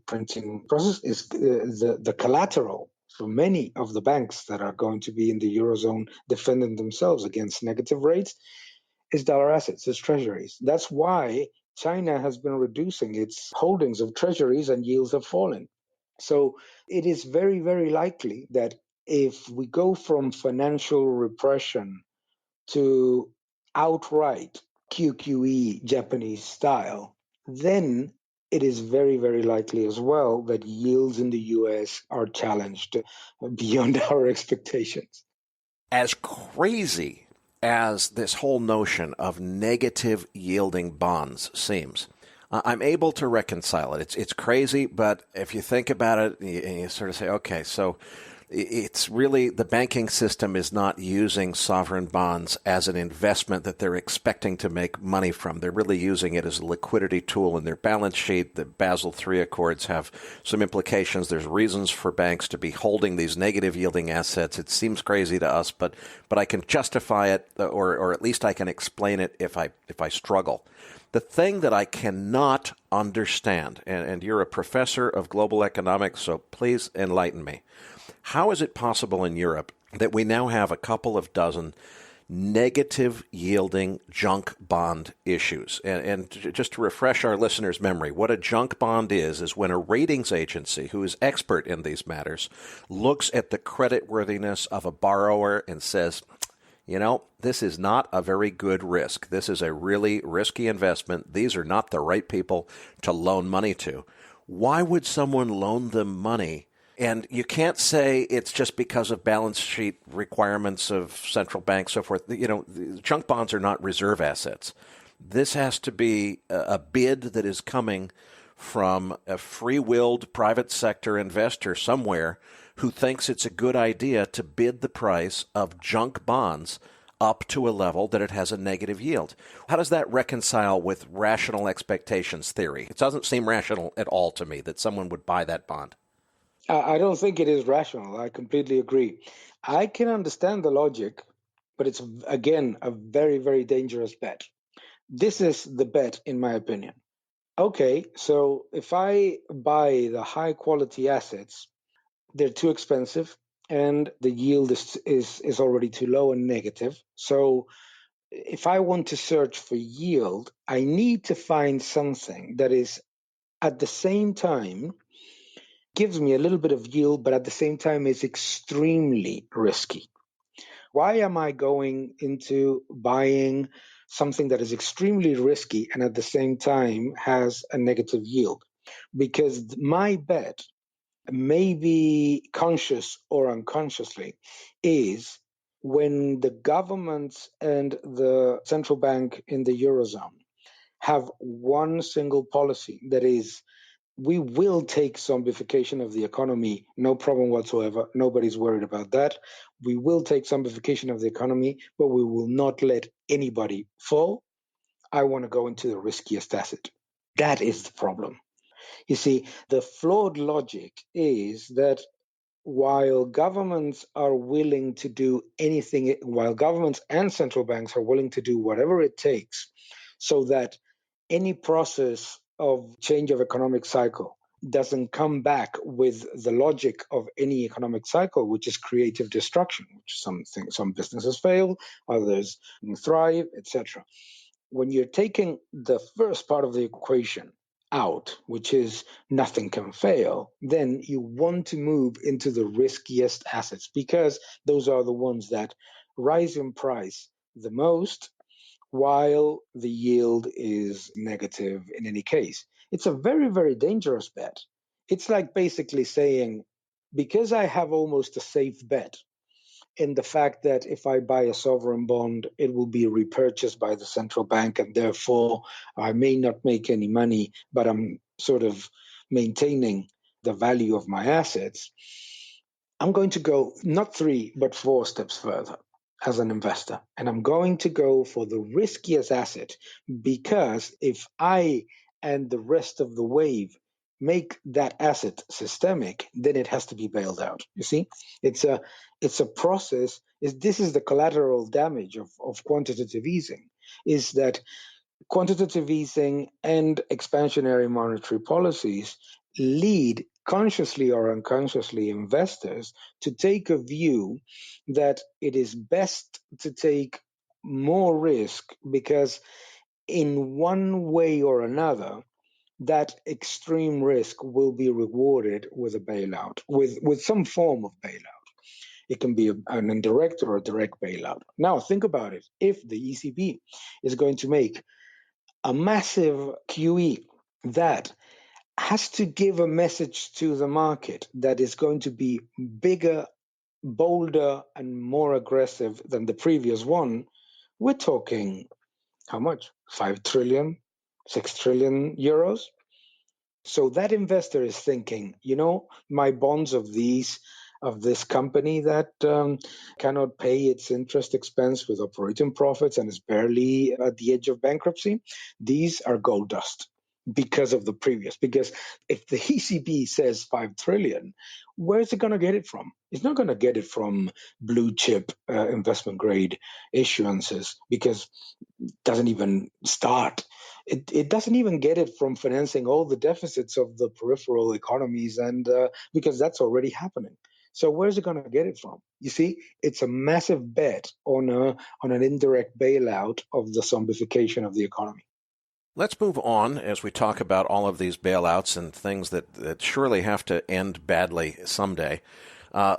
printing process, is the collateral for many of the banks that are going to be in the Eurozone defending themselves against negative rates is dollar assets, is treasuries. That's why China has been reducing its holdings of treasuries and yields have fallen. So it is very, very likely that if we go from financial repression to outright QQE Japanese style, then it is very, very likely as well that yields in the US are challenged beyond our expectations. As crazy as this whole notion of negative yielding bonds seems, I'm able to reconcile it. It's crazy, but if you think about it, you sort of say, okay, so it's really the banking system is not using sovereign bonds as an investment that they're expecting to make money from. They're really using it as a liquidity tool in their balance sheet. The Basel III Accords have some implications. There's reasons for banks to be holding these negative yielding assets. It seems crazy to us, but I can justify it, or at least I can explain it if I struggle. The thing that I cannot understand, and you're a professor of global economics, so please enlighten me. How is it possible in Europe that we now have a couple of dozen negative yielding junk bond issues. And just to refresh our listeners' memory, what a junk bond is when a ratings agency who is expert in these matters looks at the creditworthiness of a borrower and says, you know, this is not a very good risk. This is a really risky investment. These are not the right people to loan money to. Why would someone loan them money? And you can't say it's just because of balance sheet requirements of central banks, so forth. You know, junk bonds are not reserve assets. This has to be a bid that is coming from a free-willed private sector investor somewhere who thinks it's a good idea to bid the price of junk bonds up to a level that it has a negative yield. How does that reconcile with rational expectations theory? It doesn't seem rational at all to me that someone would buy that bond. I don't think it is rational. I completely agree. I can understand the logic, but it's, again, a very, very dangerous bet. This is the bet, in my opinion. Okay, so if I buy the high quality assets, they're too expensive and the yield is already too low and negative. So if I want to search for yield, I need to find something that is at the same time gives me a little bit of yield, but at the same time is extremely risky. Why am I going into buying something that is extremely risky and at the same time has a negative yield? Because my bet, maybe conscious or unconsciously, is when the governments and the central bank in the Eurozone have one single policy that is, we will take zombification of the economy, no problem whatsoever. Nobody's worried about that. We will take zombification of the economy, but we will not let anybody fall. I want to go into the riskiest asset. That is the problem. You see, the flawed logic is that while governments are willing to do anything, while governments and central banks are willing to do whatever it takes so that any process of change of economic cycle doesn't come back with the logic of any economic cycle, which is creative destruction, which some businesses fail, others thrive, etc. When you're taking the first part of the equation out, which is nothing can fail, then you want to move into the riskiest assets because those are the ones that rise in price the most while the yield is negative in any case. It's a very, very dangerous bet. It's like basically saying, because I have almost a safe bet in the fact that if I buy a sovereign bond, it will be repurchased by the central bank, and therefore I may not make any money, but I'm sort of maintaining the value of my assets. I'm going to go not 3, but 4 steps further as an investor. And I'm going to go for the riskiest asset because if I and the rest of the wave make that asset systemic, then it has to be bailed out. You see, it's a process. This is the collateral damage of quantitative easing, is that quantitative easing and expansionary monetary policies lead consciously or unconsciously investors to take a view that it is best to take more risk because in one way or another that extreme risk will be rewarded with a bailout, with some form of bailout. It can be an indirect or a direct bailout. Now think about it. If the ECB is going to make a massive QE that has to give a message to the market that is going to be bigger, bolder, and more aggressive than the previous one, we're talking how much? 5 trillion, 6 trillion euros? So that investor is thinking, my bonds of this company that cannot pay its interest expense with operating profits and is barely at the edge of bankruptcy, these are gold dust because of the previous. Because if the ECB says 5 trillion, where's it going to get it from? It's not going to get it from blue chip investment grade issuances because it doesn't even start. It doesn't even get it from financing all the deficits of the peripheral economies, and because that's already happening. So where's it going to get it from? You see, it's a massive bet on an indirect bailout of the zombification of the economy. Let's move on as we talk about all of these bailouts and things that surely have to end badly someday.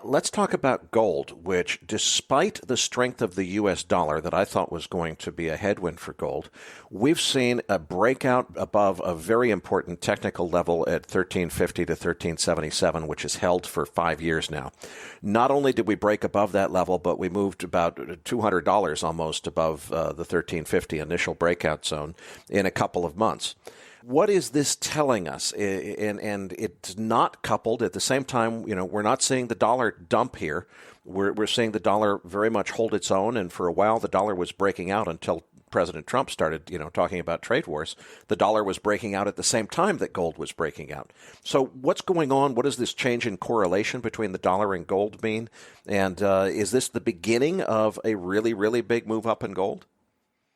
Let's talk about gold, which, despite the strength of the U.S. dollar that I thought was going to be a headwind for gold, we've seen a breakout above a very important technical level at 1350 to 1377, which is held for 5 years now. Not only did we break above that level, but we moved about $200 almost above the 1350 initial breakout zone in a couple of months. What is this telling us? And it's not coupled at the same time. We're not seeing the dollar dump here. We're seeing the dollar very much hold its own. And for a while, the dollar was breaking out until President Trump started, talking about trade wars. The dollar was breaking out at the same time that gold was breaking out. So what's going on? What does this change in correlation between the dollar and gold mean? And is this the beginning of a really, really big move up in gold?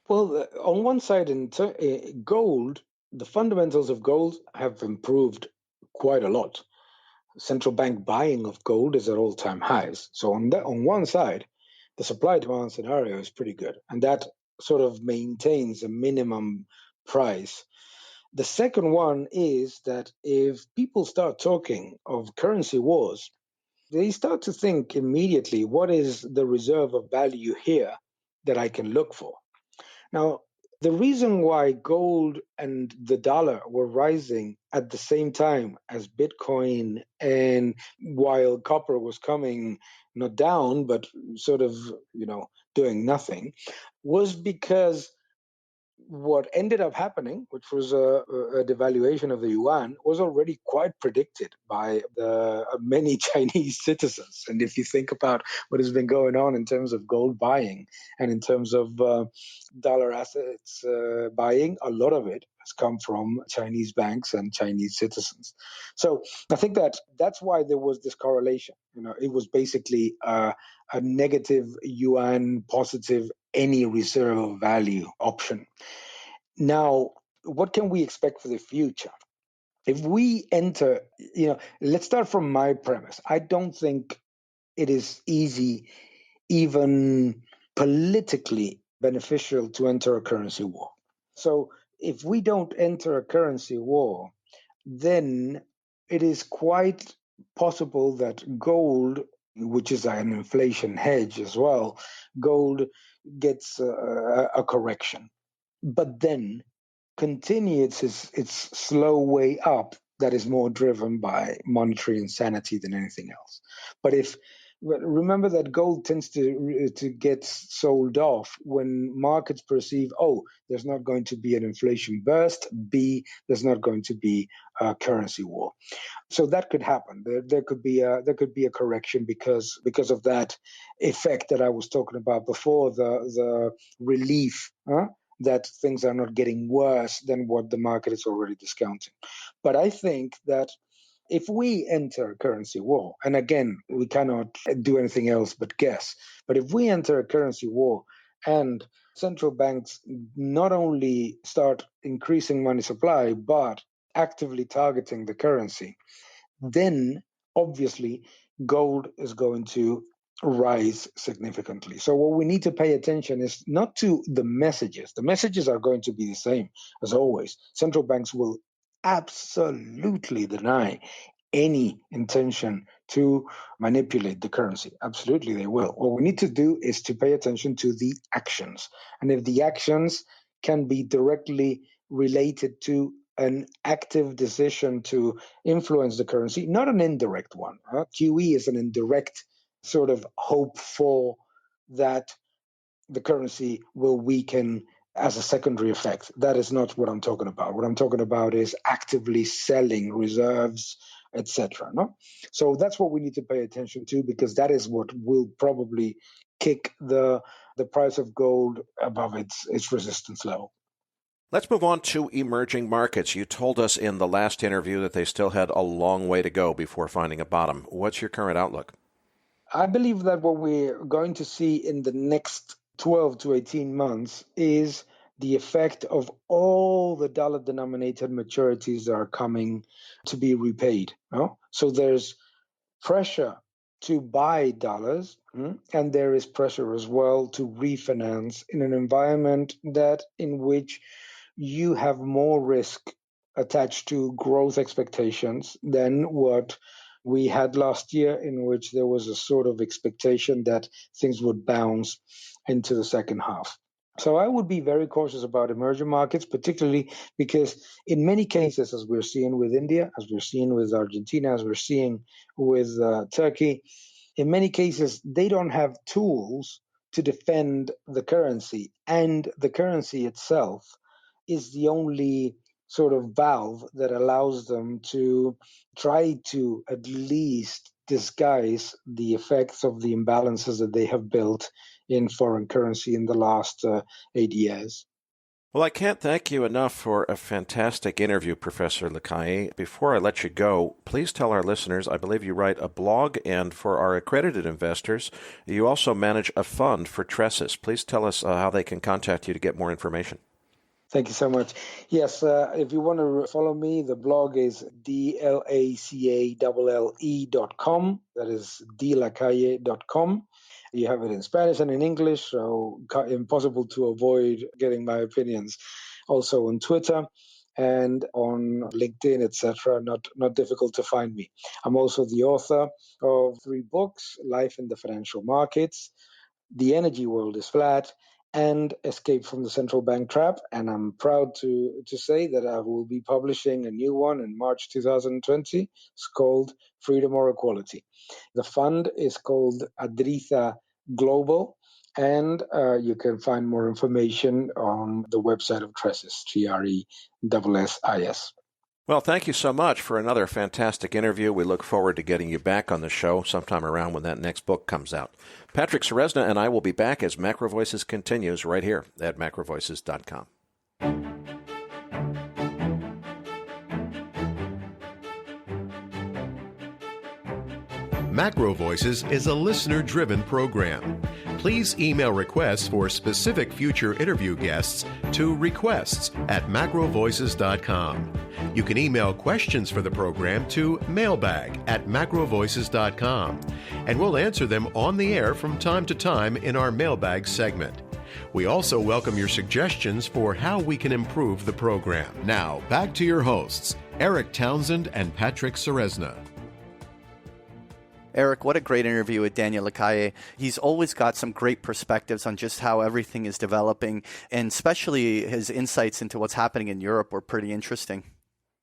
Well, on one side, gold, the fundamentals of gold have improved quite a lot. Central bank buying of gold is at all-time highs. So on one side, the supply-demand scenario is pretty good, and that sort of maintains a minimum price. The second one is that if people start talking of currency wars, they start to think immediately, what is the reserve of value here that I can look for? Now, the reason why gold and the dollar were rising at the same time as Bitcoin, and while copper was coming not down, but sort of, doing nothing, was because what ended up happening, which was a devaluation of the yuan, was already quite predicted by the many Chinese citizens. And if you think about what has been going on in terms of gold buying and in terms of dollar assets buying, a lot of it has come from Chinese banks and Chinese citizens. So I think that's why there was this correlation. It was basically a negative yuan, positive any reserve value option. Now, what can we expect for the future? If we enter, let's start from my premise. I don't think it is easy, even politically beneficial, to enter a currency war. So if we don't enter a currency war, then it is quite possible that gold, which is an inflation hedge as well, gold gets a correction, but then continues its slow way up that is more driven by monetary insanity than anything else. But remember that gold tends to get sold off when markets perceive, there's not going to be an inflation burst, B, there's not going to be a currency war. So that could happen. There could be a correction because of that effect that I was talking about before, the relief that things are not getting worse than what the market is already discounting. But I think that if we enter a currency war, and again, we cannot do anything else but guess, but if we enter a currency war and central banks not only start increasing money supply, but actively targeting the currency, then obviously gold is going to rise significantly. So what we need to pay attention is not to the messages. The messages are going to be the same as always. Central banks will absolutely deny any intention to manipulate the currency. Absolutely, they will. What we need to do is to pay attention to the actions. And if the actions can be directly related to an active decision to influence the currency, not an indirect one. QE is an indirect sort of hope for that the currency will weaken as a secondary effect. That is not what I'm talking about. What I'm talking about is actively selling reserves, etc. No? So that's what we need to pay attention to, because that is what will probably kick the price of gold above its resistance level. Let's move on to emerging markets. You told us in the last interview that they still had a long way to go before finding a bottom. What's your current outlook? I believe that what we're going to see in the next 12 to 18 months is the effect of all the dollar-denominated maturities that are coming to be repaid. No? So there's pressure to buy dollars, and there is pressure as well to refinance in an environment in which you have more risk attached to growth expectations than what we had last year, in which there was a sort of expectation that things would bounce into the second half. So I would be very cautious about emerging markets, particularly because in many cases, as we're seeing with India, as we're seeing with Argentina, as we're seeing with Turkey, in many cases, they don't have tools to defend the currency. And the currency itself is the only sort of valve that allows them to try to at least disguise the effects of the imbalances that they have built in foreign currency in the last 8 years. Well, I can't thank you enough for a fantastic interview, Professor Lacalle. Before I let you go, please tell our listeners, I believe you write a blog, and for our accredited investors, you also manage a fund for Tressis. Please tell us how they can contact you to get more information. Thank you so much. Yes, if you want to follow me, the blog is dlacalle.com. That is dlacalle.com. You have it in Spanish and in English, so impossible to avoid getting my opinions. Also on Twitter and on LinkedIn, etc. Not difficult to find me. I'm also the author of 3 books: Life in the Financial Markets, The Energy World is Flat, and Escape from the Central Bank Trap. And I'm proud to say that I will be publishing a new one in March 2020. It's called Freedom or Equality. The fund is called Adritha Global, and you can find more information on the website of Tressis, TRESSIS. Well, thank you so much for another fantastic interview. We look forward to getting you back on the show sometime around when that next book comes out. Patrick Ceresna and I will be back as MacroVoices continues right here at MacroVoices.com. MacroVoices is a listener-driven program. Please email requests for specific future interview guests to requests@macrovoices.com. You can email questions for the program to mailbag@macrovoices.com, and we'll answer them on the air from time to time in our mailbag segment. We also welcome your suggestions for how we can improve the program. Now, back to your hosts, Erik Townsend and Patrick Ceresna. Erik, what a great interview with Daniel Lacalle. He's always got some great perspectives on just how everything is developing, and especially his insights into what's happening in Europe were pretty interesting.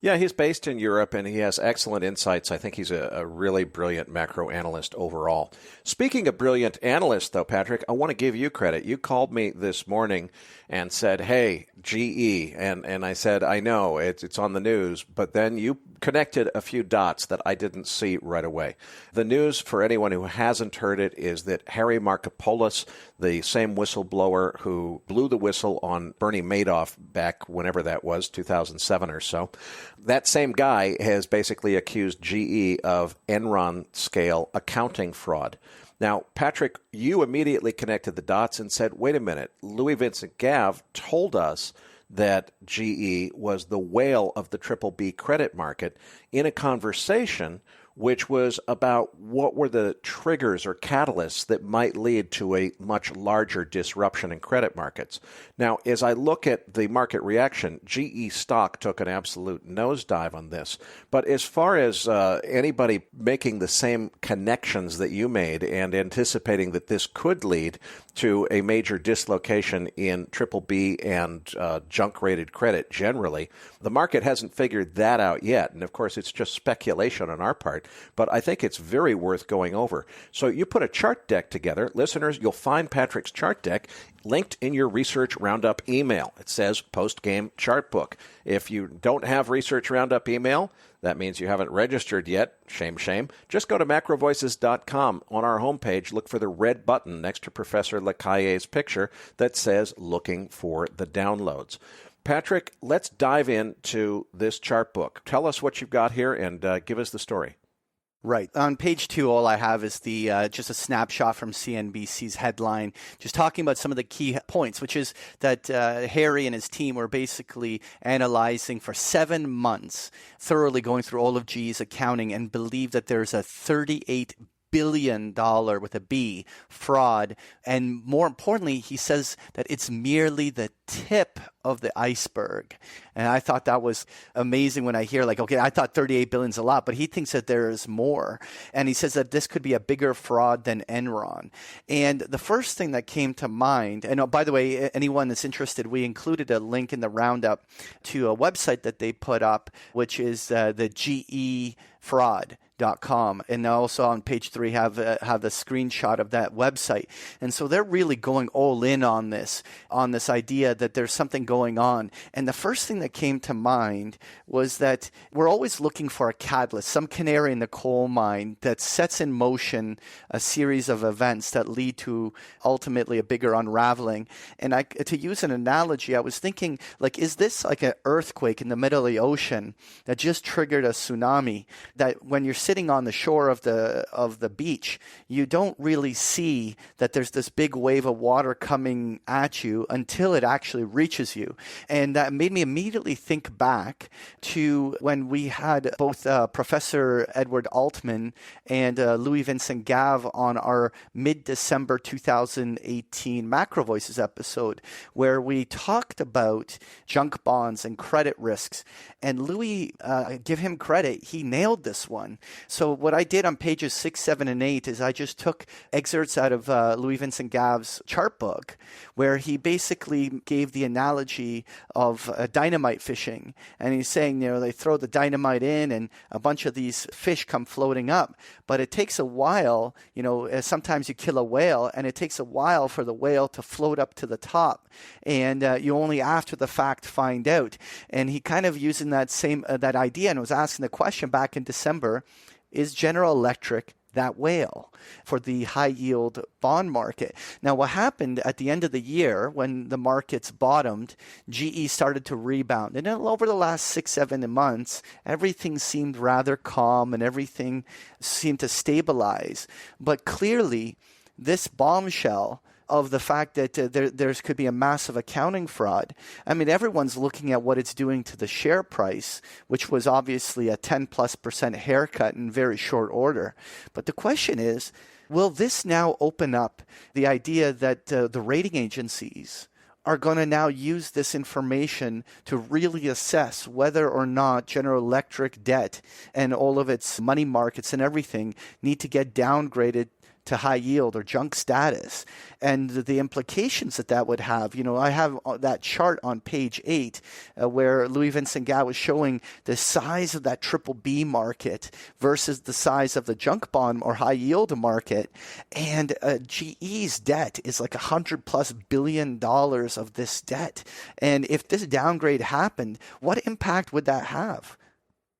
Yeah, he's based in Europe, and he has excellent insights. I think he's a really brilliant macro analyst overall. Speaking of brilliant analysts, though, Patrick, I want to give you credit. You called me this morning and said, hey, GE, and I said, I know, it's on the news, but then you connected a few dots that I didn't see right away. The news, for anyone who hasn't heard it, is that Harry Markopolos, the same whistleblower who blew the whistle on Bernie Madoff back whenever that was, 2007 or so, that same guy has basically accused GE of Enron-scale accounting fraud. Now, Patrick, you immediately connected the dots and said, wait a minute, Louis Vincent Gav told us that GE was the whale of the BBB credit market in a conversation which was about what were the triggers or catalysts that might lead to a much larger disruption in credit markets. Now, as I look at the market reaction, GE stock took an absolute nosedive on this. But as far as anybody making the same connections that you made and anticipating that this could lead to a major dislocation in BBB and junk-rated credit generally, the market hasn't figured that out yet. And, of course, it's just speculation on our part. But I think it's very worth going over. So you put a chart deck together. Listeners, you'll find Patrick's chart deck linked in your Research Roundup email. It says Postgame Chart Book. If you don't have Research Roundup email, that means you haven't registered yet. Shame, shame. Just go to macrovoices.com. On our homepage, look for the red button next to Professor Lacalle's picture that says Looking for the Downloads. Patrick, let's dive into this chart book. Tell us what you've got here and give us the story. Right. On page 2, all I have is the just a snapshot from CNBC's headline, just talking about some of the key points, which is that Harry and his team were basically analyzing for 7 months, thoroughly going through all of GE's accounting, and believe that there's a $38 billion with a B fraud. And more importantly, he says that it's merely the tip of the iceberg. And I thought that was amazing when I hear okay, I thought 38 billion is a lot, but he thinks that there is more. And he says that this could be a bigger fraud than Enron. And the first thing that came to mind, and by the way, anyone that's interested, we included a link in the roundup to a website that they put up, which is the GE fraud.com, and also on page 3 have a screenshot of that website. And so they're really going all in on this idea that there's something going on. And the first thing that came to mind was that we're always looking for a catalyst, some canary in the coal mine that sets in motion a series of events that lead to ultimately a bigger unraveling. And to use an analogy, I was thinking, is this like an earthquake in the middle of the ocean that just triggered a tsunami, that when you're sitting on the shore of the beach, you don't really see that there's this big wave of water coming at you until it actually reaches you. And that made me immediately think back to when we had both Professor Edward Altman and Louis Vincent Gave on our mid-December 2018 MacroVoices episode, where we talked about junk bonds and credit risks. And Louis, give him credit, he nailed this one. So what I did on pages 6, 7, and 8 is I just took excerpts out of Louis Vincent Gave's chart book, where he basically gave the analogy of dynamite fishing. And he's saying, they throw the dynamite in and a bunch of these fish come floating up. But it takes a while, sometimes you kill a whale and it takes a while for the whale to float up to the top. And you only after the fact find out. And he kind of using that idea and was asking the question back in December, is General Electric that whale for the high yield bond market? Now, what happened at the end of the year when the markets bottomed, GE started to rebound. And over the last 6, 7 months, everything seemed rather calm and everything seemed to stabilize. But clearly, this bombshell of the fact that there could be a massive accounting fraud. I mean, everyone's looking at what it's doing to the share price, which was obviously a 10+% haircut in very short order. But the question is, will this now open up the idea that the rating agencies are going to now use this information to really assess whether or not General Electric debt and all of its money markets and everything need to get downgraded to high yield or junk status, and the implications that would have. I have that chart on page 8 where Louis Vincent Gave was showing the size of that triple B market versus the size of the junk bond or high yield market, and GE's debt is like $100+ billion of this debt. And if this downgrade happened, what impact would that have?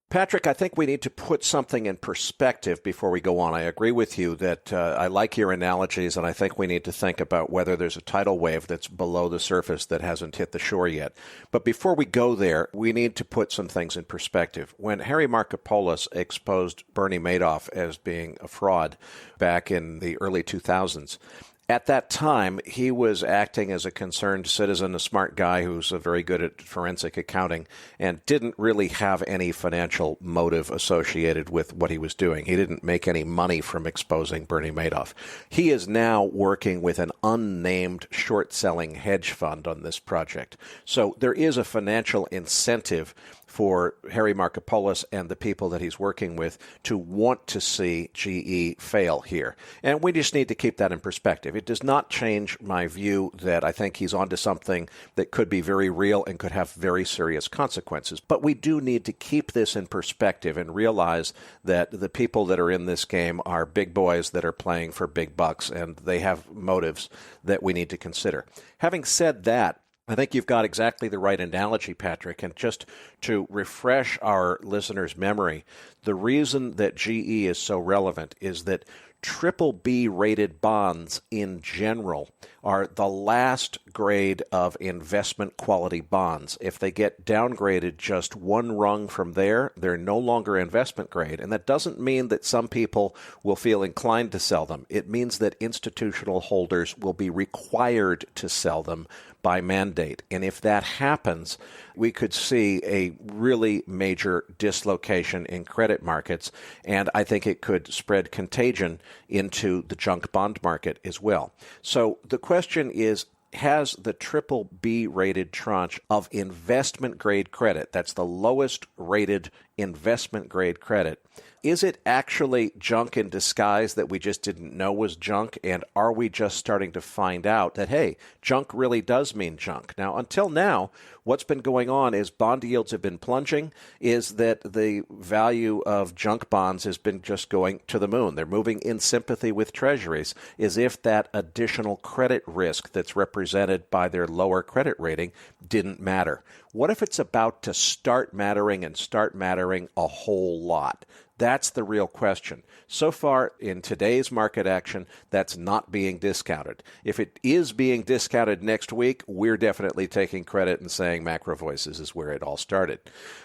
Patrick, I think we need to put something in perspective before we go on. I agree with you that I like your analogies, and I think we need to think about whether there's a tidal wave that's below the surface that hasn't hit the shore yet. But before we go there, we need to put some things in perspective. When Harry Markopolos exposed Bernie Madoff as being a fraud back in the early 2000s, at that time, he was acting as a concerned citizen, a smart guy who's very good at forensic accounting, and didn't really have any financial motive associated with what he was doing. He didn't make any money from exposing Bernie Madoff. He is now working with an unnamed short-selling hedge fund on this project. So there is a financial incentive for Harry Markopolos and the people that he's working with to want to see GE fail here. And we just need to keep that in perspective. It does not change my view that I think he's onto something that could be very real and could have very serious consequences. But we do need to keep this in perspective and realize that the people that are in this game are big boys that are playing for big bucks, and they have motives that we need to consider. Having said that, I think you've got exactly the right analogy, Patrick. And just to refresh our listeners' memory, the reason that GE is so relevant is that triple B rated bonds in general are the last grade of investment quality bonds. If they get downgraded just one rung from there, they're no longer investment grade. And that doesn't mean that some people will feel inclined to sell them. It means that institutional holders will be required to sell them by mandate. And if that happens, we could see a really major dislocation in credit markets. And I think it could spread contagion into the junk bond market as well. So the question is, has the triple B rated tranche of investment grade credit, that's the lowest rated investment grade credit, is it actually junk in disguise that we just didn't know was junk? And are we just starting to find out that, hey, junk really does mean junk? Now, until now, what's been going on is bond yields have been plunging, is that the value of junk bonds has been just going to the moon. They're moving in sympathy with treasuries, as if that additional credit risk that's represented by their lower credit rating didn't matter. What if it's about to start mattering and start mattering a whole lot? That's the real question. So far, in today's market action, that's not being discounted. If it is being discounted next week, we're definitely taking credit and saying MacroVoices is where it all started.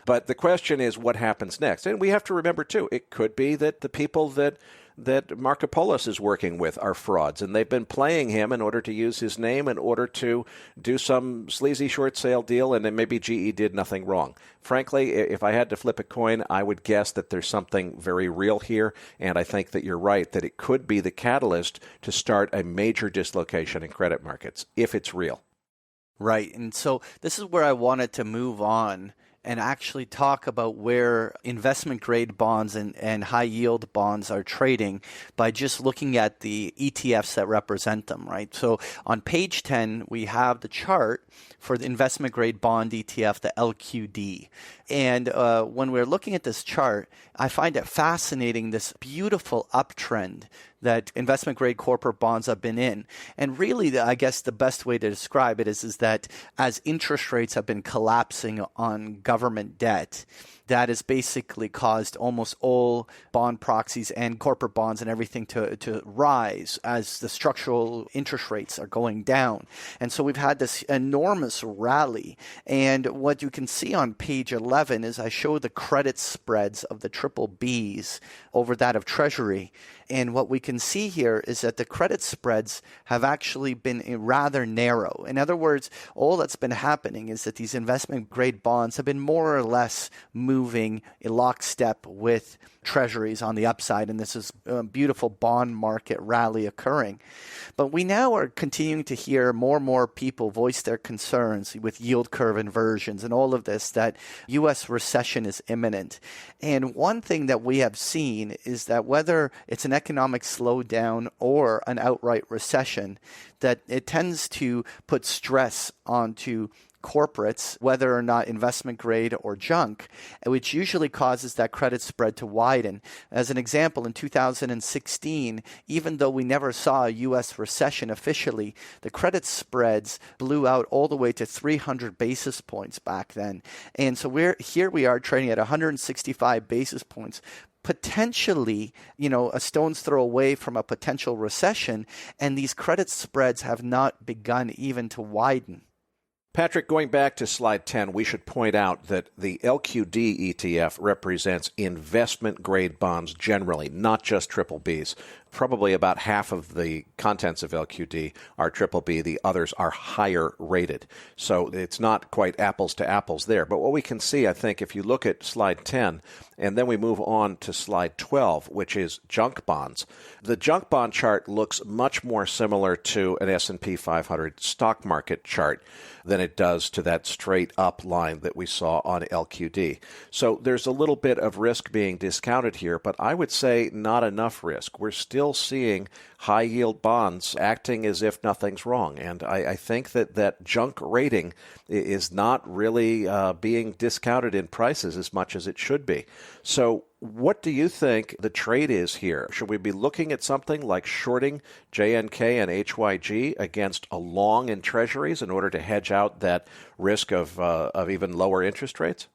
But the question is, what happens next? And we have to remember, too, it could be that the people that Marco Polos is working with are frauds, and they've been playing him in order to use his name in order to do some sleazy short sale deal, and then maybe GE did nothing wrong. Frankly, if I had to flip a coin, I would guess that there's something very real here, and I think that you're right, that it could be the catalyst to start a major dislocation in credit markets, if it's real. Right, and so this is where I wanted to move on and actually talk about where investment grade bonds and high yield bonds are trading by just looking at the ETFs that represent them, right? So on page 10, we have the chart for the investment grade bond ETF, the LQD. And when we're looking at this chart, I find it fascinating, this beautiful uptrend that investment grade corporate bonds have been in. And really, I guess the best way to describe it is that as interest rates have been collapsing on government debt, that has basically caused almost all bond proxies and corporate bonds and everything to rise as the structural interest rates are going down. And so we've had this enormous rally. And what you can see on page 11 is I show the credit spreads of the triple Bs over that of Treasury. And what we can see here is that the credit spreads have actually been rather narrow. In other words, all that's been happening is that these investment grade bonds have been more or less moving in lockstep with treasuries on the upside, and this is a beautiful bond market rally occurring. But we now are continuing to hear more and more people voice their concerns with yield curve inversions and all of this, that U.S. recession is imminent. And one thing that we have seen is that whether it's an economic slowdown or an outright recession, that it tends to put stress onto corporates, whether or not investment grade or junk, which usually causes that credit spread to widen. As an example, in 2016, even though we never saw a U.S. recession officially, the credit spreads blew out all the way to 300 basis points back then. And so we are trading at 165 basis points, potentially, a stone's throw away from a potential recession, and these credit spreads have not begun even to widen. Patrick, going back to slide 10, we should point out that the LQD ETF represents investment-grade bonds generally, not just triple Bs. Probably about half of the contents of LQD are triple B. The others are higher rated. So it's not quite apples to apples there. But what we can see, I think, if you look at slide 10, and then we move on to slide 12, which is junk bonds, the junk bond chart looks much more similar to an S&P 500 stock market chart than it does to that straight up line that we saw on LQD. So there's a little bit of risk being discounted here, but I would say not enough risk. We're still seeing high yield bonds acting as if nothing's wrong. And I think that junk rating is not really being discounted in prices as much as it should be. So what do you think the trade is here? Should we be looking at something like shorting JNK and HYG against a long in treasuries in order to hedge out that risk of even lower interest rates?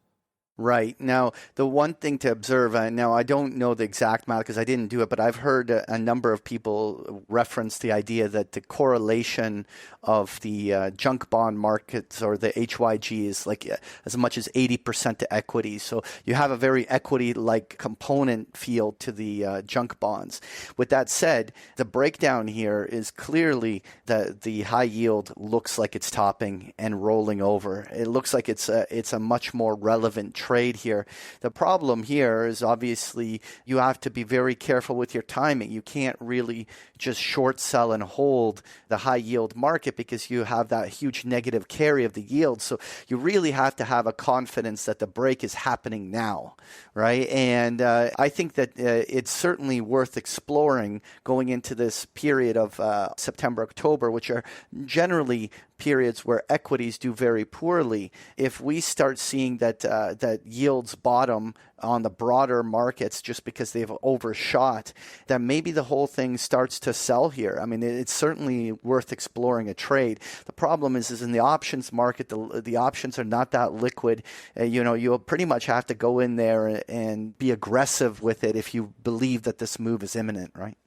Right. Now, the one thing to observe, now I don't know the exact math because I didn't do it, but I've heard a number of people reference the idea that the correlation of the junk bond markets or the HYG is like as much as 80% to equity. So you have a very equity-like component feel to the junk bonds. With that said, the breakdown here is clearly that the high yield looks like it's topping and rolling over. It looks like it's a much more relevant trade trade here. The problem here is obviously you have to be very careful with your timing. You can't really just short sell and hold the high yield market because you have that huge negative carry of the yield. So you really have to have a confidence that the break is happening now, right? And I think that it's certainly worth exploring going into this period of September, October, which are generally periods where equities do very poorly. If we start seeing that that yields bottom on the broader markets just because they've overshot, then maybe the whole thing starts to sell here. I mean, it's certainly worth exploring a trade. The problem is in the options market, the options are not that liquid. You'll pretty much have to go in there and be aggressive with it if you believe that this move is imminent, right?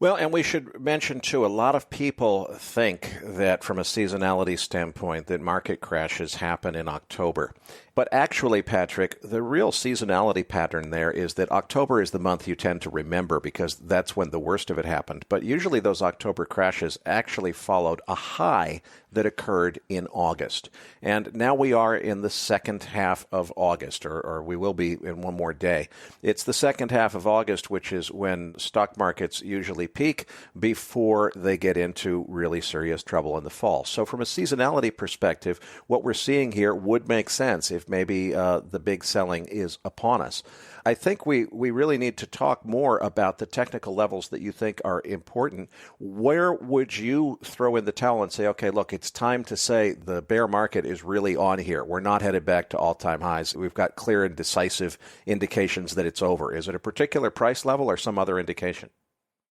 Well, and we should mention, too, a lot of people think that from a seasonality standpoint that market crashes happen in October. But actually, Patrick, the real seasonality pattern there is that October is the month you tend to remember because that's when the worst of it happened. But usually those October crashes actually followed a high that occurred in August. And now we are in the second half of August, or we will be in one more day. It's the second half of August, which is when stock markets usually peak before they get into really serious trouble in the fall. So from a seasonality perspective, what we're seeing here would make sense if maybe the big selling is upon us. I think we really need to talk more about the technical levels that you think are important. Where would you throw in the towel and say, okay, look, it's time to say the bear market is really on here. We're not headed back to all-time highs. We've got clear and decisive indications that it's over. Is it a particular price level or some other indication?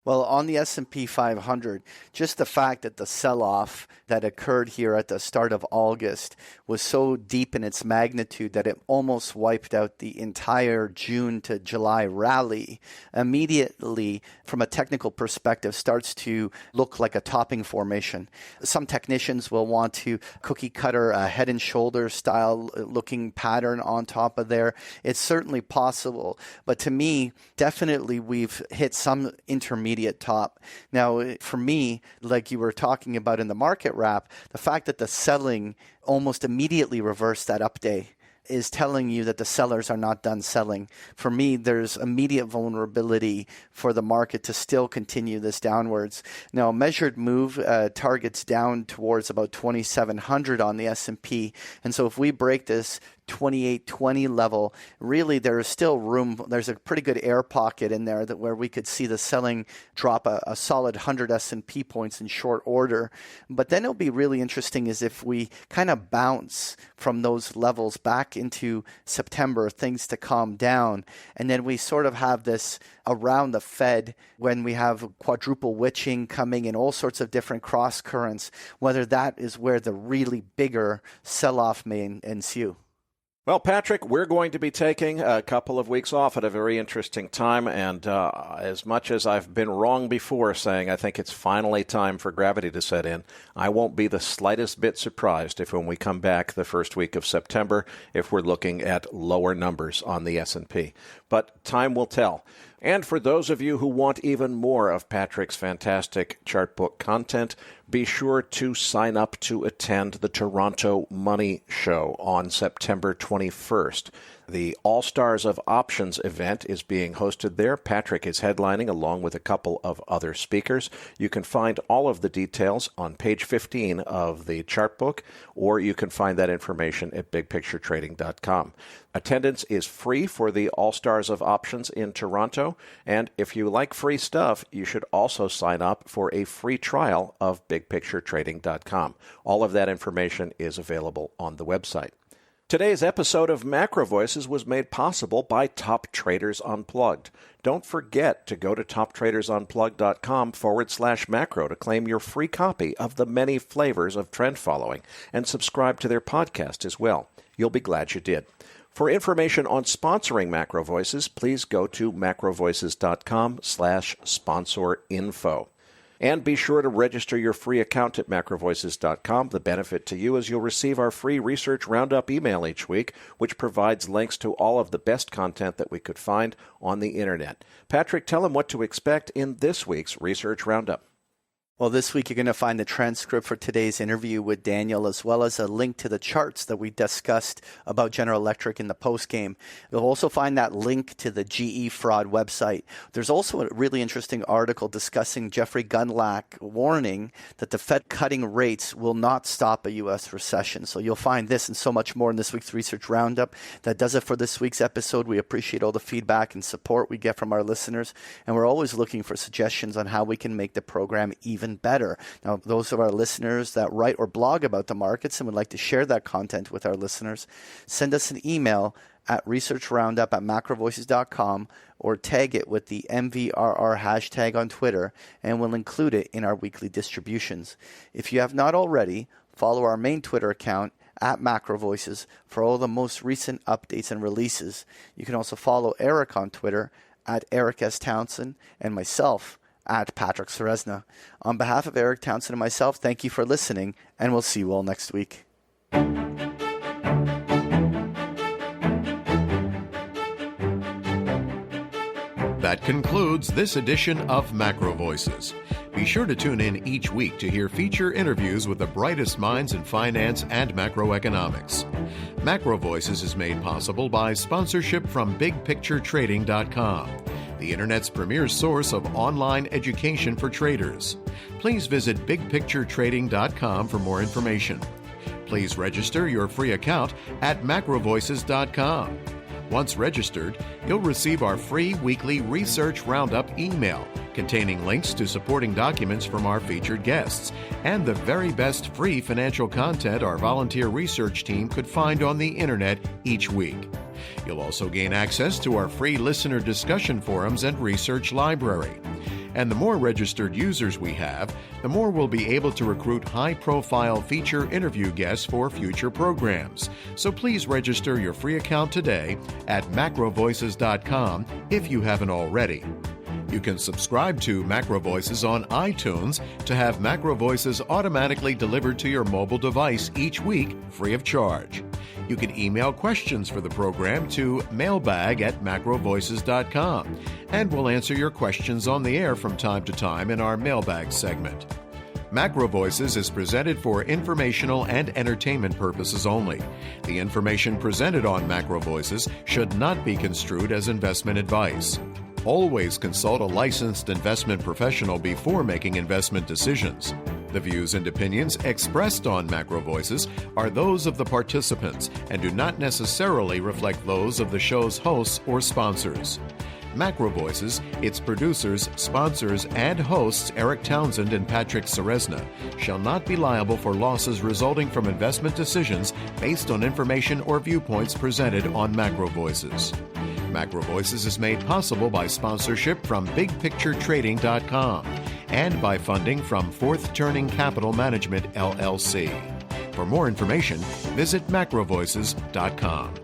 Well, on the S&P 500, just the fact that the sell-off that occurred here at the start of August was so deep in its magnitude that it almost wiped out the entire June to July rally, immediately, from a technical perspective, starts to look like a topping formation. Some technicians will want to cookie cutter a head and shoulder style looking pattern on top of there. It's certainly possible. But to me, definitely we've hit some intermediate top. Now, for me, like you were talking about in the market wrap, the fact that the selling almost immediately reversed that up day is telling you that the sellers are not done selling. For me, there's immediate vulnerability for the market to still continue this downwards. Now, a measured move targets down towards about 2,700 on the S&P. And so if we break this 2820 level, really there is still room. There's a pretty good air pocket in there where we could see the selling drop a solid 100 S&P points in short order. But then it'll be really interesting is if we kind of bounce from those levels back into September, things to calm down. And then we sort of have this around the Fed when we have quadruple witching coming in all sorts of different cross currents, whether that is where the really bigger sell-off may ensue. Well, Patrick, we're going to be taking a couple of weeks off at a very interesting time, and as much as I've been wrong before saying I think it's finally time for gravity to set in, I won't be the slightest bit surprised if when we come back the first week of September, if we're looking at lower numbers on the S&P. But time will tell. And for those of you who want even more of Patrick's fantastic chart book content, be sure to sign up to attend the Toronto Money Show on September 21st. The All-Stars of Options event is being hosted there. Patrick is headlining along with a couple of other speakers. You can find all of the details on page 15 of the chart book, or you can find that information at bigpicturetrading.com. Attendance is free for the All-Stars of Options in Toronto, and if you like free stuff, you should also sign up for a free trial of bigpicturetrading.com. All of that information is available on the website. Today's episode of MacroVoices was made possible by Top Traders Unplugged. Don't forget to go to toptradersunplugged.com/macro to claim your free copy of The Many Flavors of Trend Following and subscribe to their podcast as well. You'll be glad you did. For information on sponsoring MacroVoices, please go to macrovoices.com/sponsorinfo. And be sure to register your free account at macrovoices.com. The benefit to you is you'll receive our free Research Roundup email each week, which provides links to all of the best content that we could find on the internet. Patrick, tell them what to expect in this week's Research Roundup. Well, this week you're going to find the transcript for today's interview with Daniel, as well as a link to the charts that we discussed about General Electric in the postgame. You'll also find that link to the GE fraud website. There's also a really interesting article discussing Jeffrey Gundlach warning that the Fed cutting rates will not stop a U.S. recession. So you'll find this and so much more in this week's Research Roundup. That does it for this week's episode. We appreciate all the feedback and support we get from our listeners, and we're always looking for suggestions on how we can make the program even better. Now, those of our listeners that write or blog about the markets and would like to share that content with our listeners, send us an email at researchroundup@macrovoices.com or tag it with the MVRR hashtag on Twitter, and we'll include it in our weekly distributions. If you have not already, follow our main Twitter account at MacroVoices for all the most recent updates and releases. You can also follow Erik on Twitter at Erik S. Townsend and myself at Patrick Ceresna. On behalf of Erik Townsend and myself, thank you for listening, and we'll see you all next week. That concludes this edition of Macro Voices. Be sure to tune in each week to hear feature interviews with the brightest minds in finance and macroeconomics. Macro Voices is made possible by sponsorship from BigPictureTrading.com, the Internet's premier source of online education for traders. Please visit BigPictureTrading.com for more information. Please register your free account at MacroVoices.com. Once registered, you'll receive our free weekly Research Roundup email containing links to supporting documents from our featured guests and the very best free financial content our volunteer research team could find on the Internet each week. You'll also gain access to our free listener discussion forums and research library. And the more registered users we have, the more we'll be able to recruit high-profile feature interview guests for future programs. So please register your free account today at macrovoices.com if you haven't already. You can subscribe to Macro Voices on iTunes to have Macro Voices automatically delivered to your mobile device each week free of charge. You can email questions for the program to mailbag@macrovoices.com, and we'll answer your questions on the air from time to time in our mailbag segment. Macro Voices is presented for informational and entertainment purposes only. The information presented on Macro Voices should not be construed as investment advice. Always consult a licensed investment professional before making investment decisions. The views and opinions expressed on Macro Voices are those of the participants and do not necessarily reflect those of the show's hosts or sponsors. Macro Voices, its producers, sponsors, and hosts Erik Townsend and Patrick Ceresna shall not be liable for losses resulting from investment decisions based on information or viewpoints presented on Macro Voices. Macro Voices is made possible by sponsorship from BigPictureTrading.com and by funding from Fourth Turning Capital Management, LLC. For more information, visit MacroVoices.com.